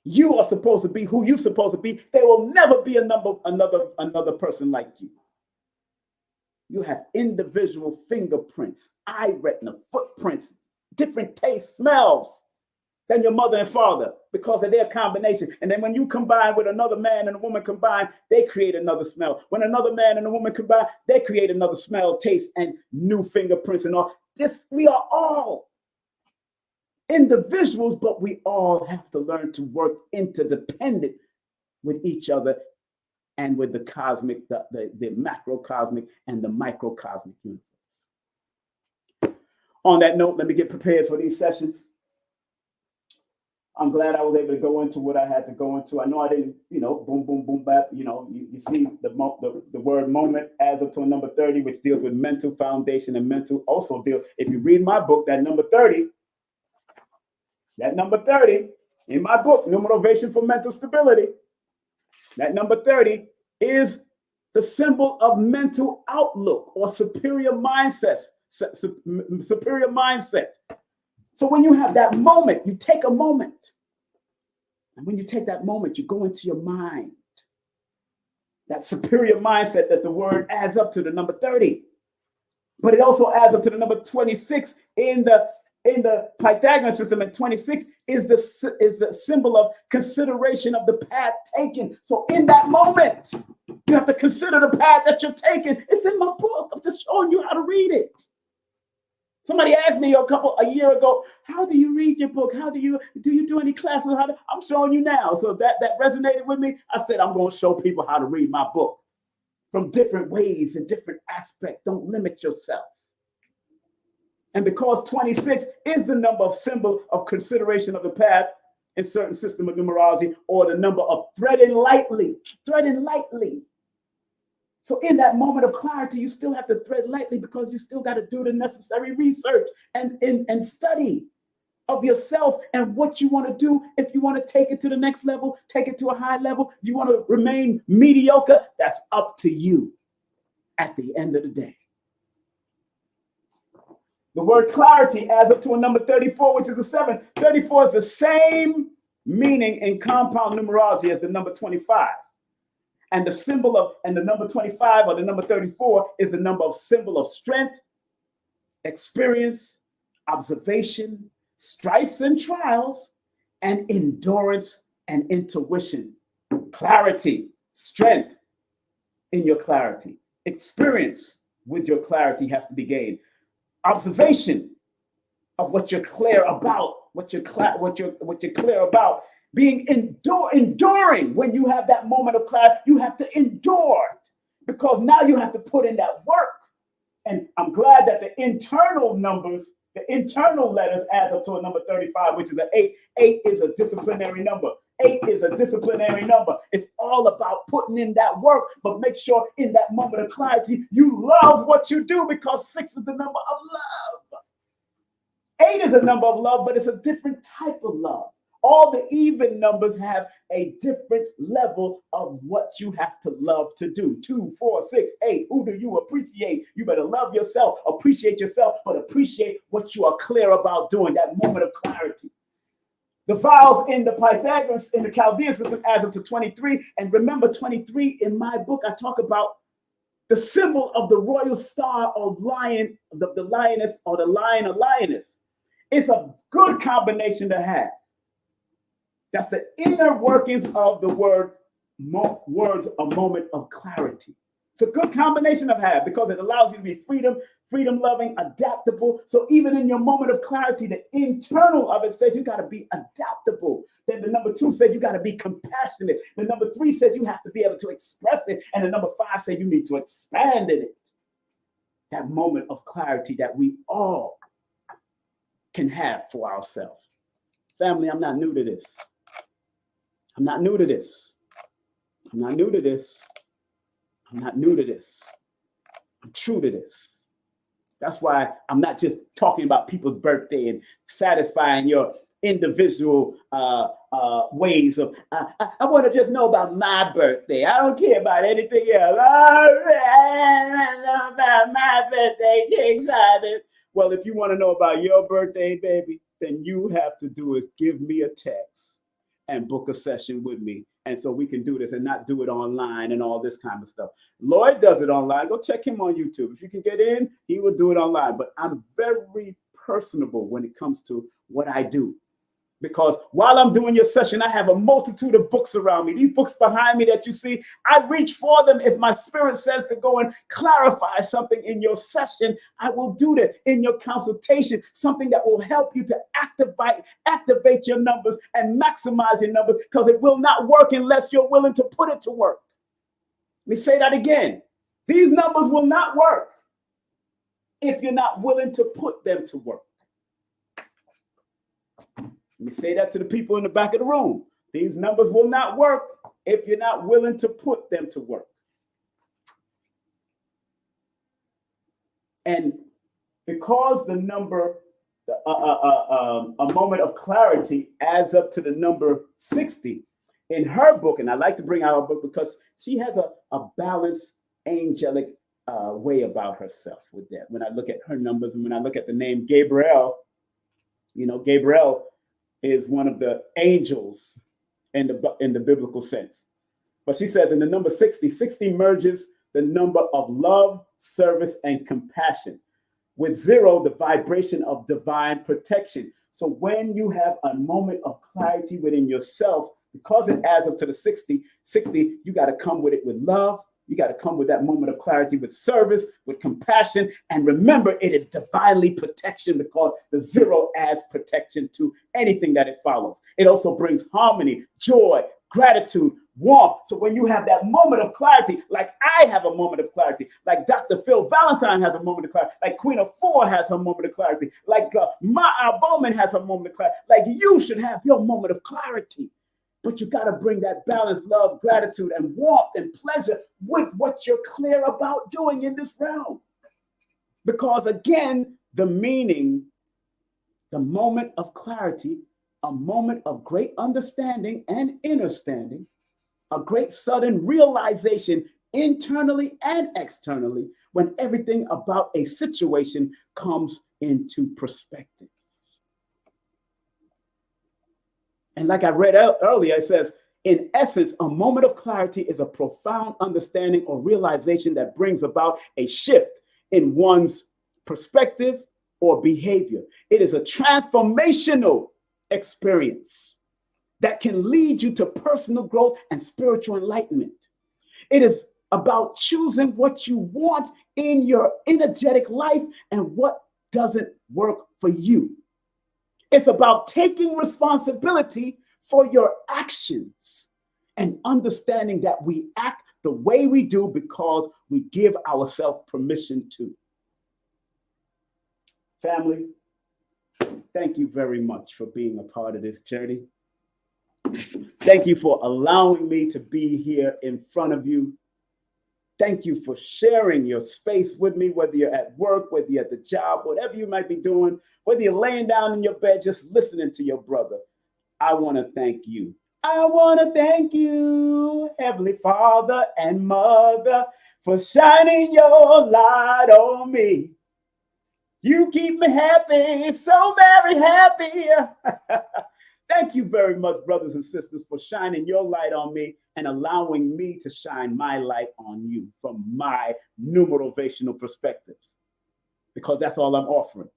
You are supposed to be who you're supposed to be. There will never be another person like you. You have individual fingerprints, eye retina, footprints, different tastes, smells than your mother and father because of their combination. And then when you combine with another man and a woman combine, they create another smell. When another man and a woman combine, they create another smell, taste, and new fingerprints and all. We are all individuals, but we all have to learn to work interdependent with each other and with the cosmic, the macrocosmic and the microcosmic universe. On that note, let me get prepared for these sessions. I'm glad I was able to go into what I had to go into. I know I didn't, boom, boom, boom, bap. You see the word moment as up to number 30, which deals with mental foundation and mental also deal. If you read my book, that number 30 in my book, Numerovational for Mental Stability, that number 30 is the symbol of mental outlook or superior mindset. Superior mindset. So when you have that moment, you take a moment. And when you take that moment, you go into your mind. That superior mindset that the word adds up to the number 30. But it also adds up to the number 26 in the Pythagorean system, and 26 is the symbol of consideration of the path taken. So in that moment, you have to consider the path that you're taking. It's in my book. I'm just showing you how to read it. Somebody asked me a year ago, how do you read your book? Do you do any classes? I'm showing you now. So that resonated with me. I said, I'm going to show people how to read my book from different ways and different aspects. Don't limit yourself. And because 26 is the symbol of consideration of the path in certain system of numerology, or the number of threading lightly. So in that moment of clarity, you still have to thread lightly because you still got to do the necessary research and study of yourself and what you want to do. If you want to take it to the next level, take it to a high level. If you want to remain mediocre, that's up to you at the end of the day. The word clarity adds up to a number 34, which is a 7. 34 is the same meaning in compound numerology as the number 25. And the number 25 or the number 34 is the symbol of strength, experience, observation, strifes and trials, and endurance and intuition. Clarity, strength in your clarity. Experience with your clarity has to be gained. Observation of what you're clear about, what you're clear about. Being enduring when you have that moment of clarity, you have to endure because now you have to put in that work. And I'm glad that the internal numbers, the internal letters add up to a number 35, which is an 8. 8 is a disciplinary number. 8 is a disciplinary number. It's all about putting in that work, but make sure in that moment of clarity, you love what you do because 6 is the number of love. 8 is a number of love, but it's a different type of love. All the even numbers have a different level of what you have to love to do. 2, 4, 6, 8. Who do you appreciate? You better love yourself, appreciate yourself, but appreciate what you are clear about doing, that moment of clarity. The vowels in the Pythagorean, in the Chaldean system adds up to 23. And remember, 23 in my book, I talk about the symbol of the royal star or lion, the lioness or the lion or lioness. It's a good combination to have. That's the inner workings of the words, a moment of clarity. It's a good combination of have because it allows you to be freedom loving, adaptable. So even in your moment of clarity, the internal of it says you got to be adaptable. Then the number 2 said you got to be compassionate. The number 3 says you have to be able to express it. And the number 5 said you need to expand in it. That moment of clarity that we all can have for ourselves. Family, I'm not new to this. I'm not new to this. I'm not new to this. I'm not new to this. I'm true to this. That's why I'm not just talking about people's birthday and satisfying your individual ways of, I want to just know about my birthday. I don't care about anything else. I know about my birthday, King Simon. Well, if you want to know about your birthday, baby, then you have to do is give me a text and book a session with me. And so we can do this and not do it online and all this kind of stuff. Lloyd does it online. Go check him on YouTube. If you can get in, he will do it online. But I'm very personable when it comes to what I do. Because while I'm doing your session, I have a multitude of books around me. These books behind me that you see, I reach for them. If my spirit says to go and clarify something in your session, I will do that in your consultation, something that will help you to activate your numbers and maximize your numbers, because it will not work unless you're willing to put it to work. Let me say that again. These numbers will not work if you're not willing to put them to work. Let me say that to the people in the back of the room. These numbers will not work if you're not willing to put them to work. And because the number, a moment of clarity adds up to the number 60 in her book, and I like to bring out her book because she has a balanced, angelic way about herself with that. When I look at her numbers and when I look at the name Gabriel, Gabriel is one of the angels in the biblical sense. But she says in the number 60, 60 merges the number of love, service, and compassion. With 0, the vibration of divine protection. So when you have a moment of clarity within yourself, because it adds up to the 60, you got to come with it with love. You got to come with that moment of clarity with service, with compassion. And remember, it is divinely protection because the 0 adds protection to anything that it follows. It also brings harmony, joy, gratitude, warmth. So when you have that moment of clarity, like I have a moment of clarity, like Dr. Phil Valentine has a moment of clarity, like Queen of 4 has her moment of clarity, like Ma'a Bowman has her moment of clarity, like you should have your moment of clarity. But you got to bring that balance, love, gratitude, and warmth and pleasure with what you're clear about doing in this realm. Because again, the meaning, the moment of clarity, a moment of great understanding and understanding, a great sudden realization internally and externally when everything about a situation comes into perspective. And like I read earlier, it says, in essence, a moment of clarity is a profound understanding or realization that brings about a shift in one's perspective or behavior. It is a transformational experience that can lead you to personal growth and spiritual enlightenment. It is about choosing what you want in your energetic life and what doesn't work for you. It's about taking responsibility for your actions and understanding that we act the way we do because we give ourselves permission to. Family, thank you very much for being a part of this journey. Thank you for allowing me to be here in front of you. Thank you for sharing your space with me, whether you're at work, whether you're at the job, whatever you might be doing, whether you're laying down in your bed, just listening to your brother. I want to thank you. I want to thank you, Heavenly Father and Mother, for shining your light on me. You keep me happy, so very happy. Thank you very much, brothers and sisters, for shining your light on me and allowing me to shine my light on you from my numerovational perspective, because that's all I'm offering.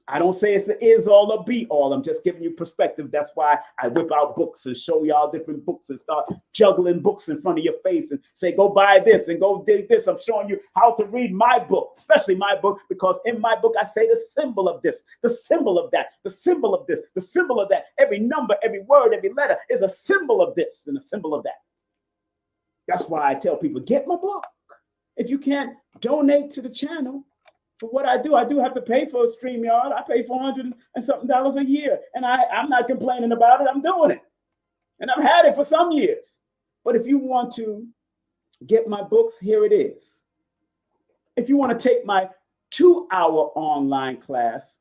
I don't say it's the is all or be all. I'm just giving you perspective. That's why I whip out books and show y'all different books and start juggling books in front of your face and say, go buy this and go dig this. I'm showing you how to read my book, especially my book, because in my book, I say the symbol of this, the symbol of that, the symbol of this, the symbol of that. Every number, every word, every letter is a symbol of this and a symbol of that. That's why I tell people, get my book. If you can't donate to the channel, for what I do have to pay for a StreamYard. I pay $400 and something a year. And I'm not complaining about it. I'm doing it. And I've had it for some years. But if you want to get my books, here it is. If you want to take my 2-hour online class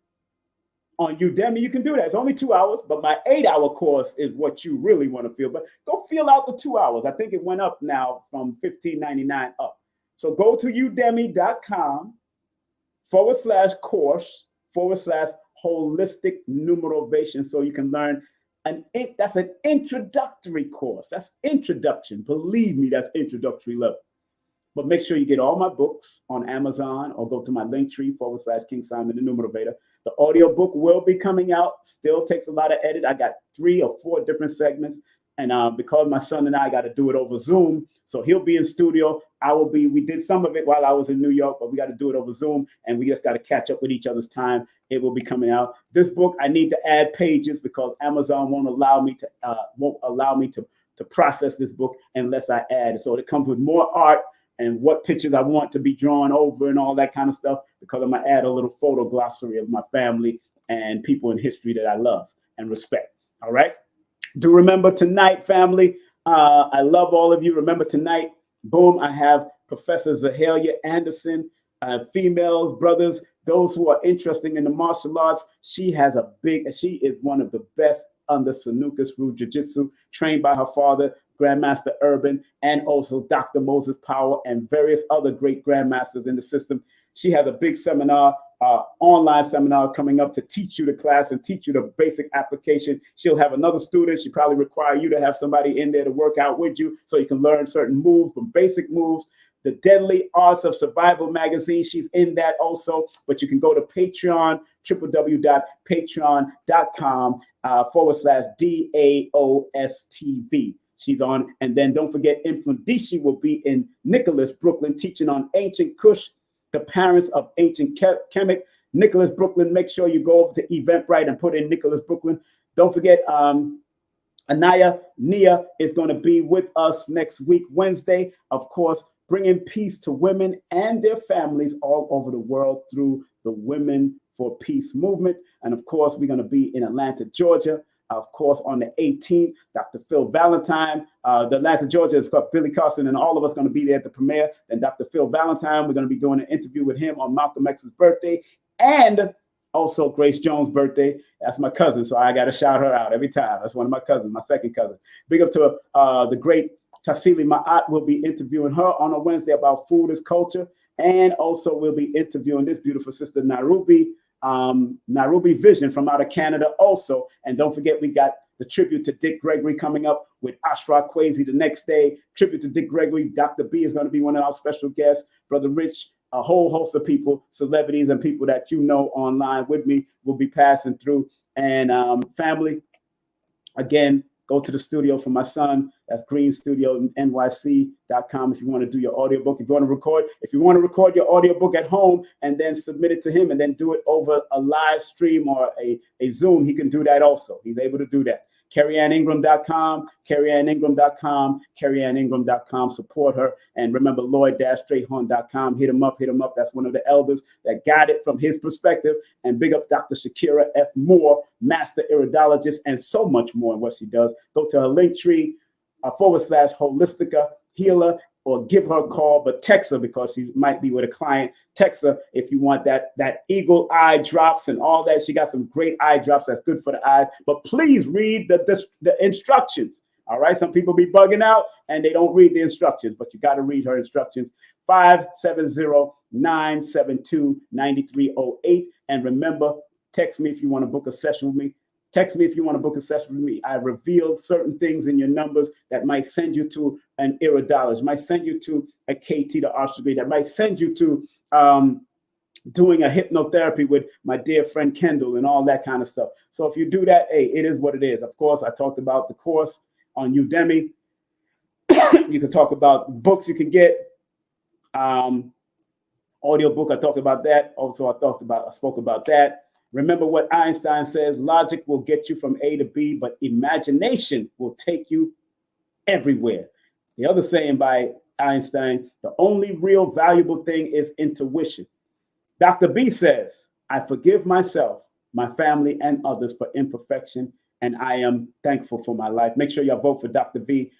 on Udemy, you can do that. It's only 2 hours, but my 8-hour course is what you really want to feel. But go fill out the 2 hours. I think it went up now from $15.99 up. So go to udemy.com/course/holistic numerovation so you can learn. That's an introductory course. That's introduction. Believe me, that's introductory level. But make sure you get all my books on Amazon or go to my Linktree/kingsimonthenumerovator. The audio book will be coming out. Still takes a lot of edit. I got 3 or 4 different segments. And because my son and I got to do it over Zoom, so he'll be in studio. We did some of it while I was in New York, but we got to do it over Zoom, and we just got to catch up with each other's time. It will be coming out. This book, I need to add pages because Amazon won't allow me to process this book unless I add. So it comes with more art and what pictures I want to be drawn over and all that kind of stuff, because I'm going to add a little photo glossary of my family and people in history that I love and respect. All right. Do remember tonight, family. I love all of you. Remember tonight, boom, I have Professor Zahalia Anderson, females, brothers, those who are interested in the martial arts. She is one of the best under Sanukas Rue Jiu-Jitsu, trained by her father, Grandmaster Urban, and also Dr. Moses Power and various other great grandmasters in the system. She has a big seminar, online seminar coming up to teach you the class and teach you the basic application. She'll have another student. She probably require you to have somebody in there to work out with you so you can learn certain moves, from basic moves. The Deadly Arts of Survival magazine, she's in that also. But you can go to Patreon, www.patreon.com/DAOSTV. She's on. And then don't forget, Infundishi will be in Nicholas, Brooklyn, teaching on ancient Kush, the parents of ancient Kemet. Nicholas, Brooklyn. Make sure you go over to Eventbrite and put in Nicholas, Brooklyn. Don't forget, Anaya Nia is going to be with us next week, Wednesday, of course, bringing peace to women and their families all over the world through the Women for Peace movement. And of course, we're going to be in Atlanta, Georgia. Of course, on the 18th, Dr. Phil Valentine, the Atlanta, Georgia, is Billy Carson, and all of us going to be there at the premiere. Then Dr. Phil Valentine, we're going to be doing an interview with him on Malcolm X's birthday, and also Grace Jones' birthday. That's my cousin, so I got to shout her out every time. That's one of my cousins, my second cousin. Big up to the great Tassili Ma'at. We'll be interviewing her on a Wednesday about food as culture, and also we'll be interviewing this beautiful sister, Nairobi Vision from out of Canada also. And don't forget, we got the tribute to Dick Gregory coming up with Ashra Kwesi the next day. Tribute to Dick Gregory. Dr. B is going to be one of our special guests. Brother Rich, a whole host of people, celebrities and people that you know online with me will be passing through. And family, again, go to the studio for my son. That's greenstudioNYC.com if you want to do your audiobook. If you want to record your audiobook at home and then submit it to him and then do it over a live stream or a Zoom, he can do that also. He's able to do that. CarrieAnnIngram.com, CarrieAnnIngram.com, support her. And remember, Lloyd-Strayhorn.com. Hit him up. That's one of the elders that got it from his perspective. And big up Dr. Shakira F. Moore, master iridologist, and so much more in what she does. Go to her Linktree, /Holistica Healer, or give her a call, but text her because she might be with a client. Text her if you want that eagle eye drops and all that. She got some great eye drops that's good for the eyes, but please read the instructions. All right. Some people be bugging out and they don't read the instructions, but you got to read her instructions. 570-972-9308. And remember, text me if you want to book a session with me. Text me if you want to book a session with me. I reveal certain things in your numbers that might send you to an iridologist, might send you to a KT, the arch degree, that might send you to doing a hypnotherapy with my dear friend Kendall and all that kind of stuff. So if you do that, hey, it is what it is. Of course, I talked about the course on Udemy. You can talk about books you can get. Audio book, I talked about that. Also, I spoke about that. Remember what Einstein says, logic will get you from A to B, but imagination will take you everywhere. The other saying by Einstein, the only real valuable thing is intuition. Dr. B says, I forgive myself, my family, and others for imperfection, and I am thankful for my life. Make sure y'all vote for Dr. B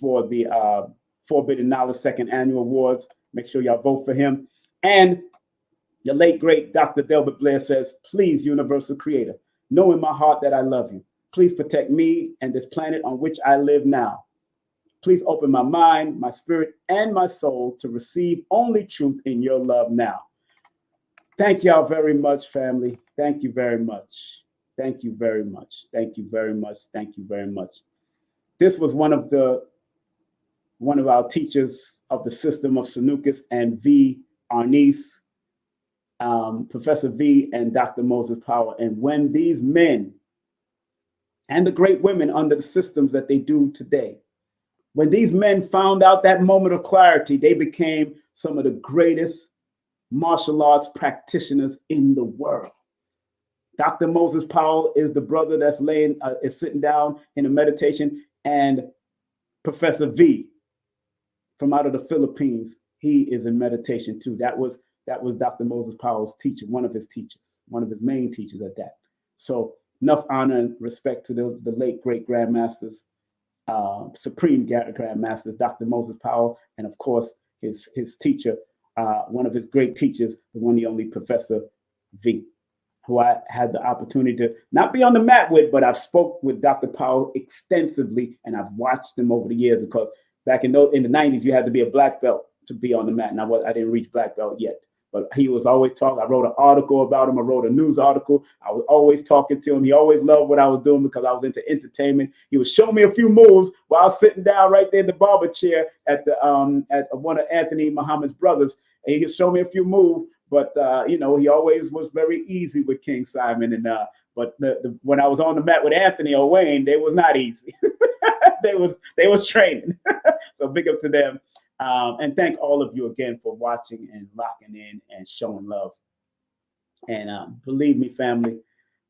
for the Forbidden Knowledge Second Annual Awards. Make sure y'all vote for him. And the late, great Dr. Delbert Blair says, please, Universal Creator, know in my heart that I love you. Please protect me and this planet on which I live now. Please open my mind, my spirit, and my soul to receive only truth in your love now. Thank y'all very much, family. Thank you very much. Thank you very much. Thank you very much. Thank you very much. This was one of our teachers of the system of Sanukis and V. Arnice, Professor V and Dr. Moses Power. And when these men and the great women under the systems that they do today, when these men found out that moment of clarity, they became some of the greatest martial arts practitioners in the world. Dr. Moses Powell is the brother that's is sitting down in a meditation, and Professor V from out of the Philippines, he is in meditation too. That was Dr. Moses Powell's teacher, one of his main teachers at that. So enough honor and respect to the late great grandmasters, supreme grandmasters, Dr. Moses Powell, and of course his teacher, one of his great teachers, the one and only Professor V, who I had the opportunity to not be on the mat with, but I've spoke with Dr. Powell extensively, and I've watched him over the years, because back in the 90s, you had to be a black belt to be on the mat. And I didn't reach black belt yet, but he was always talking. I wrote an article about him. I wrote a news article. I was always talking to him. He always loved what I was doing because I was into entertainment. He would show me a few moves while I was sitting down right there in the barber chair at one of Anthony Muhammad's brothers. And he would show me a few moves, but he always was very easy with King Simon. And but when I was on the mat with Anthony or Wayne, they was not easy. they was training. So big up to them. And thank all of you again for watching and locking in and showing love. And believe me, family,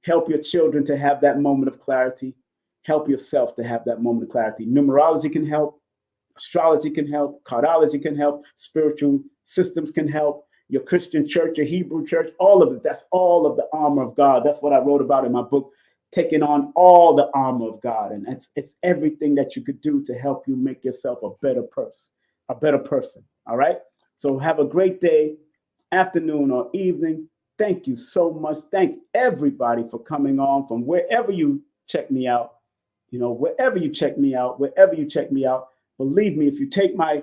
help your children to have that moment of clarity. Help yourself to have that moment of clarity. Numerology can help. Astrology can help. Cardology can help. Spiritual systems can help. Your Christian church, your Hebrew church, all of it. That's all of the armor of God. That's what I wrote about in my book, Taking on All the Armor of God. And it's everything that you could do to help you make yourself a better person. All right. So have a great day, afternoon or evening. Thank you so much. Thank everybody for coming on from wherever you check me out. Wherever you check me out. Believe me, if you take my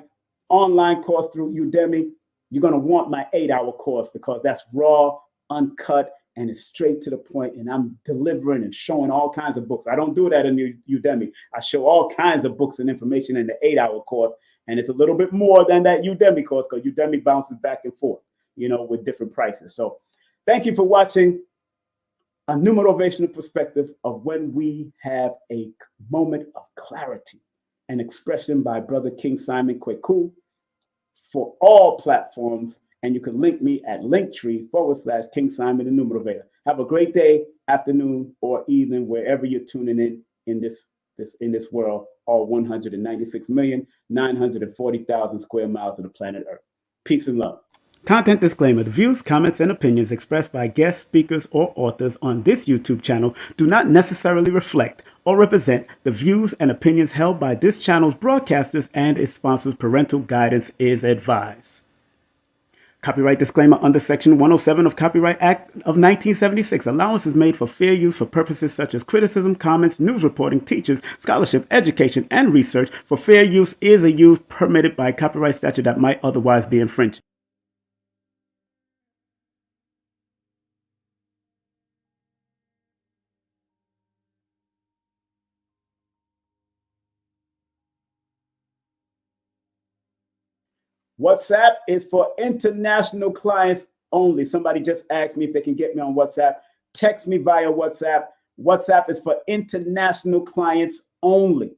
online course through Udemy, you're going to want my 8-hour course, because that's raw, uncut, and it's straight to the point. And I'm delivering and showing all kinds of books. I don't do that in Udemy. I show all kinds of books and information in the 8-hour course. And it's a little bit more than that Udemy course, because Udemy bounces back and forth, with different prices. So thank you for watching a numerovational perspective of when we have a moment of clarity, an expression by Brother King Simon Kweku for all platforms. And you can link me at Linktree/King Simon the Numerovator. Have a great day, afternoon, or evening, wherever you're tuning in this world, all 196,940,000 square miles of the planet Earth. Peace and love. Content disclaimer. The views, comments, and opinions expressed by guest speakers or authors on this YouTube channel do not necessarily reflect or represent the views and opinions held by this channel's broadcasters and its sponsors. Parental guidance is advised. Copyright disclaimer under Section 107 of Copyright Act of 1976. Allowance is made for fair use for purposes such as criticism, comments, news reporting, teachers, scholarship, education, and research. For fair use is a use permitted by copyright statute that might otherwise be infringed. WhatsApp is for international clients only. Somebody just asked me if they can get me on WhatsApp. Text me via WhatsApp. WhatsApp is for international clients only.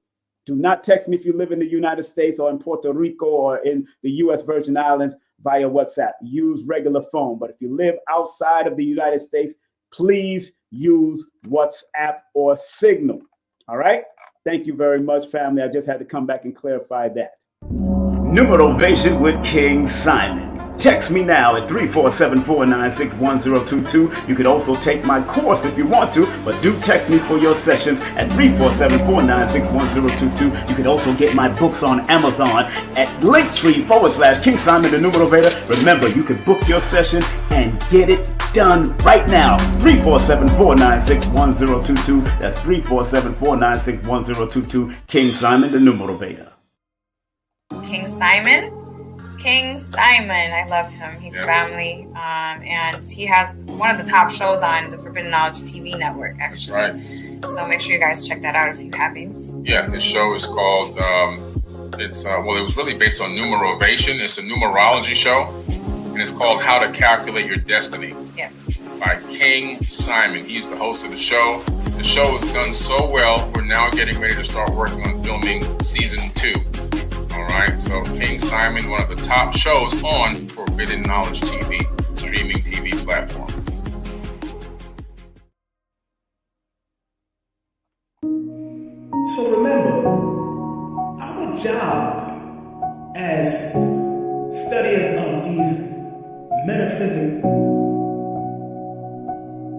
Do not text me if you live in the United States or in Puerto Rico or in the U.S. Virgin Islands via WhatsApp. Use regular phone. But if you live outside of the United States, please use WhatsApp or Signal. All right? Thank you very much, family. I just had to come back and clarify that. Numerovation with King Simon. Text me now at 347-496-1022. You can also take my course if you want to, but do text me for your sessions at 347-496-1022. You can also get my books on Amazon at Linktree/King Simon the Numerovator. Remember, you can book your session and get it done right now. 347-496-1022. That's 347-496-1022. King Simon the Numerovator. King Simon. I love him. He's family. And he has one of the top shows on the Forbidden Knowledge TV network, actually. That's right. So make sure you guys check that out if you haven't. Yeah, his show is called, it was really based on Numerovation. It's a numerology show. And it's called How to Calculate Your Destiny. Yes. By King Simon. He's the host of the show. The show has done so well, we're now getting ready to start working on filming season 2. All right, so King Simon, one of the top shows on Forbidden Knowledge TV, streaming TV platform. So remember, our job as studiers of these metaphysical,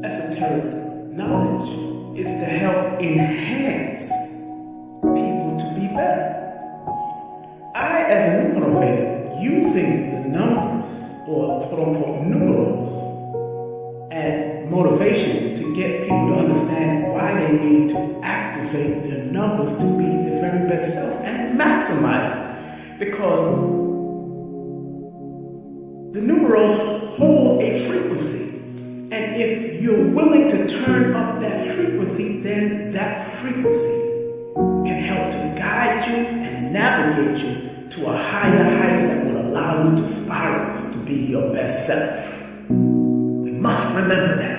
esoteric knowledge is to help enhance people to be better. I, as a numerovator, using the numbers, or quote-unquote numerals, and motivation to get people to understand why they need to activate their numbers to be their very best self and maximize it. Because the numerals hold a frequency. And if you're willing to turn up that frequency, then that frequency can help to guide you and navigate you to a higher height that will allow you to spiral to be your best self. We must remember that.